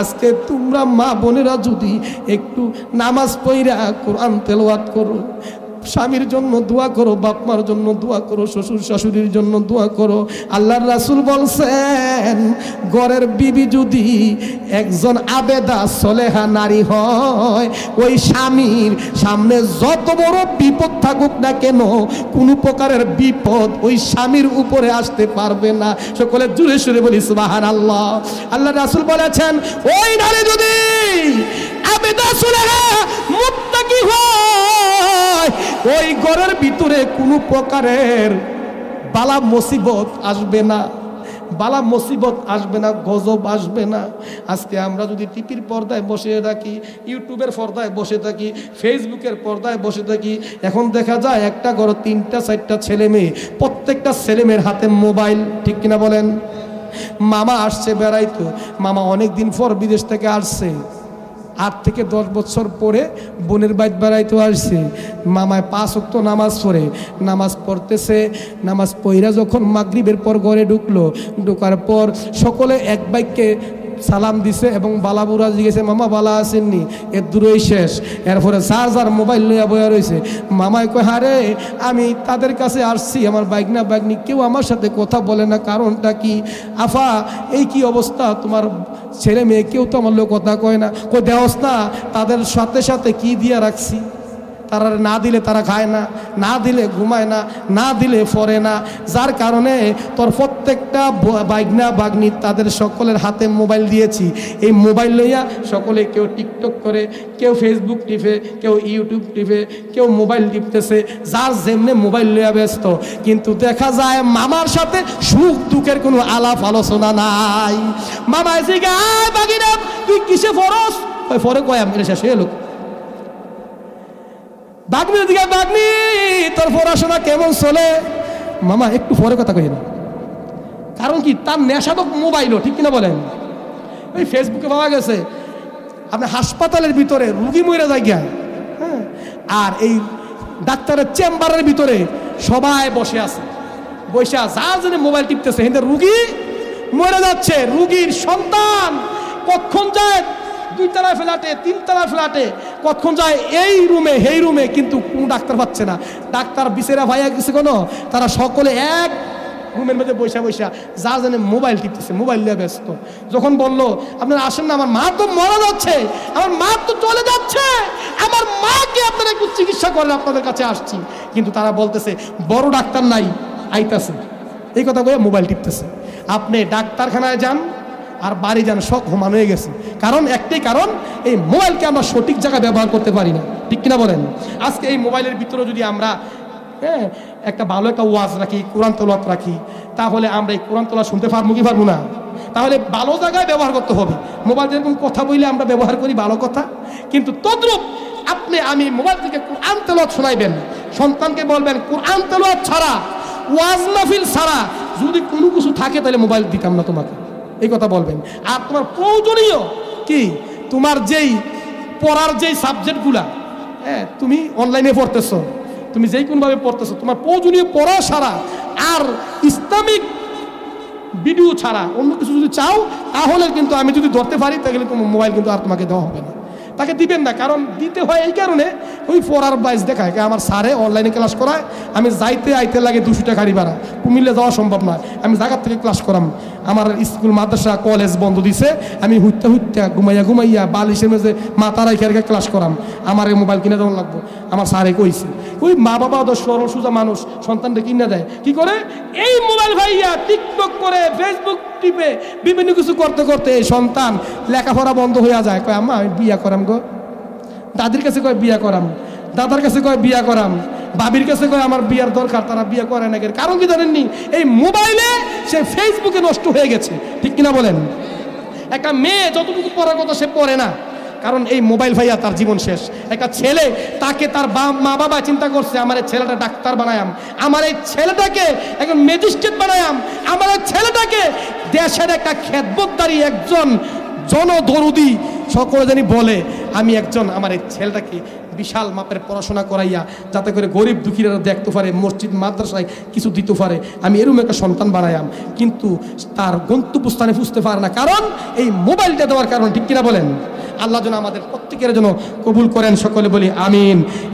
আজকে তোমরা মা বোনেরা যদি একটু নামাজ পড়া কোরআন তেলাওয়াত করো, স্বামীর জন্য দোয়া করো, বাপ মার জন্য দোয়া করো, শ্বশুর শাশুড়ির জন্য দোয়া করো। আল্লাহর রাসূল বলছেন ঘরের বিবি যদি একজন আবেদা সলেহা নারী হয়, ওই স্বামীর সামনে যত বড় বিপদ থাকুক না কেন, কোনো প্রকারের বিপদ ওই স্বামীর উপরে আসতে পারবে না। সকলে জোরে সুরে বলি সুবহানাল্লাহ। আল্লাহর রাসূল বলেছেন ওই নারী যদি আবেদা সলেহা মুত্তাকি হয়, ওই ঘরের ভিতরে কোনো প্রকারের বালা মুসিবত আসবে না, বালা মুসিবত আসবে না, গজব আসবে না। আজকে আমরা যদি টিভির পর্দায় বসে থাকি, ইউটিউবের পর্দায় বসে থাকি, ফেসবুকের পর্দায় বসে থাকি, এখন দেখা যায় একটা ঘরে 3টা 4টা ছেলে মেয়ে, প্রত্যেকটা ছেলে মেয়ের হাতে মোবাইল, ঠিক কিনা বলেন? মামা আসছে বেড়াইতো, মামা অনেক দিন পর বিদেশ থেকে আসছে, 8 থেকে 10 বছর পরে বোনের বাইত বেড়াইতে আসছে। মামায় 5 ওয়াক্ত নামাজ পড়ে, নামাজ পড়তেছে, নামাজ পড়া যখন মাগরিবের পর ঘরে ঢুকার পর সকলে এক বাক্যে সালাম দিছে এবং বালাবুরা জিগেছে মামা বালা আসেননি, এর দূরেই শেষ। এরপরে যার মোবাইল লইয়া বয়া রয়েছে। মামায় কয় হারে আমি তাদের কাছে আসছি, আমার বাইগনা বাইগনি কেউ আমার সাথে কথা বলে না, কারণটা কি? আফা এই কি অবস্থা, তোমার ছেলে মেয়ে কেউ তো আমার লোক কথা কয় না। কই দেওস না, তাদের সাথে সাথে কি দিয়া রাখছি, তারা না দিলে তারা খায় না, না দিলে ঘুমায় না, না দিলে পড়ে না, যার কারণে তোর প্রত্যেকটা বাইগনা বাগনি তাদের সকলের হাতে মোবাইল দিয়েছি। এই মোবাইল লইয়া সকলে কেউ টিকটক করে, কেউ ফেসবুক টিপে, কেউ ইউটিউব টিপে, কেউ মোবাইল টিপতেছে, যার যেমনে মোবাইল লইয়া ব্যস্ত। কিন্তু দেখা যায় মামার সাথে সুখ দুঃখের কোনো আলাপ আলোচনা নাই। মামা এসে গায় বাগিনা তুই কিসে ফরস, ওই ফরে কয় আমি শেষ হয়ে লোক বাগনির দিকে, বাগনি তোর পড়াশোনা কেমন চলে? মামা একটু পরে কথা কই না, কারণ কি তার নেশা তো মোবাইলও, ঠিক কিনা বলেন? ওই ফেসবুকে পাওয়া গেছে আপনার হাসপাতালের ভিতরে রুগী মরে যায় গিয়া, হ্যাঁ, আর এই ডাক্তারের চেম্বারের ভিতরে সবাই বসে আছে, বসে যার জন্য মোবাইল টিপতেছে, হিন্দে রুগী মরে যাচ্ছে, রুগীর সন্তান কখন যায় 2 তলা ফ্ল্যাটে, 3 তলা ফ্ল্যাটে, কখন যায় এই রুমে সেই রুমে, কিন্তু কোনো ডাক্তার পাচ্ছে না। ডাক্তার বিচেরা ভাইয়া গেছে কোনো, তারা সকলে এক রুমের মধ্যে বৈশা বৈশা যা জানে মোবাইল টিপতেছে, মোবাইল নিয়ে ব্যস্ত। যখন বললো আপনারা আসেন না, আমার মা তো মারা যাচ্ছে, আমার মা তো চলে যাচ্ছে, আমার মাকে আপনারা একটু চিকিৎসা করেন, আপনাদের কাছে আসছি। কিন্তু তারা বলতেছে বড় ডাক্তার নাই, আইতাছে, এই কথা বলে মোবাইল টিপতেছে। আপনি ডাক্তারখানায় যান আর বাড়ি যান, সব ঘুমানো হয়ে গেছে। কারণ একটাই কারণ, এই মোবাইলকে আমরা সঠিক জায়গায় ব্যবহার করতে পারি না, ঠিক কিনা বলেন? আজকে এই মোবাইলের ভিতরে যদি আমরা একটা ভালো একটা ওয়াজ রাখি, কোরআন তেলাওয়াত রাখি, তাহলে আমরা এই কোরআন তেলাওয়াত শুনতে পারবো কি পারবো না? তাহলে ভালো জায়গায় ব্যবহার করতে হবে। মোবাইল যেরকম কথা বললে আমরা ব্যবহার করি ভালো কথা, কিন্তু তদ্রূপ আপনি আমি মোবাইল থেকে কোরআন তেলাওয়াত শোনাইবেন, সন্তানকে বলবেন কোরআন তেলাওয়াত ছাড়া, ওয়াজ মাহফিল ছাড়া যদি কোনো কিছু থাকে তাহলে মোবাইল দিতাম না তোমাকে, এই কথা বলবেন। আর তোমার প্রয়োজনীয় কি, তোমার যেই পড়ার যেই সাবজেক্টগুলা, তুমি অনলাইনে পড়তেছো, তুমি যেই কোনোভাবে পড়তেছো, তোমার প্রয়োজনীয় পড়া ছাড়া আর ইসলামিক ভিডিও ছাড়া অন্য কিছু যদি চাও, তাহলে কিন্তু আমি যদি ধরতে পারি, তাহলে তোমার মোবাইল কিন্তু আর তোমাকে দেওয়া হবে না, তাকে দিবেন না। কারণ দিতে হয় এই কারণে, ওই পড়ার বাইস দেখায়, আমার স্যারে অনলাইনে ক্লাস করায়, আমি যাইতে আইতে লাগে 200 টাকা গাড়ি ভাড়া, কুমিল্লা যাওয়া সম্ভব নয়, আমি জায়গার থেকে ক্লাস করাম। আমার স্কুল মাদ্রাসা কলেজ বন্ধ দিছে, আমি হুইতে ঘুমাইয়া বালিশের মেঝে মাথা রাখে রেখে ক্লাস করাম। আমার এই মোবাইল কিনে দেওয়া লাগবো, আমার স্যারে কইছে। ওই মা বাবা তো সরল সোজা মানুষ, সন্তানটা কিনে দেয় কি করে, এই মোবাইল ভাইয়া টিকটক করে, ফেসবুক টিপে, বিভিন্ন কিছু করতে করতে এই সন্তান লেখাপড়া বন্ধ হইয়া যায়। কয় আম্মা আমি বিয়া করাম গো, দাদির কাছে কয় বিয়া করাম, দাদার কাছে কয় বিয়া করাম, বাবির কাছে কয় আমার বিয়ার দরকার, তারা বিয়া করে না। কারণ কি জানেননি, এই মোবাইলে সে ফেসবুকে নষ্ট হয়ে গেছে, ঠিক কিনা বলেন? একটা মেয়ে যতটুকু পড়ার কথা সে পড়ে না, কারণ এই মোবাইল ভাইয়া তার জীবন শেষ। একটা ছেলে, তাকে তার মা বাবা চিন্তা করছে আমার এই ছেলেটা ডাক্তার বানায়াম, আমার এই ছেলেটাকে একজন ম্যাজিস্ট্রেট বানায়াম, আমার এই ছেলেটাকে দেশের একটা খেদমতদারি একজন জনদরদি সকলে জানি বলে, আমি একজন আমার এই ছেলেটাকে বিশাল মাপের পড়াশোনা করাইয়া যাতে করে গরিব দুঃখীরা দেখতে পারে, মসজিদ মাদ্রাসায় কিছু দিতে পারে, আমি এরকম একটা সন্তান বানায়াম। কিন্তু তার গন্তব্যস্থানে বুঝতে পারে না, কারণ এই মোবাইলটা দেওয়ার কারণ, ঠিক কিনা বলেন? আল্লাহ যেন আমাদের প্রত্যেকের জন্য কবুল করেন, সকলে বলি আমিন।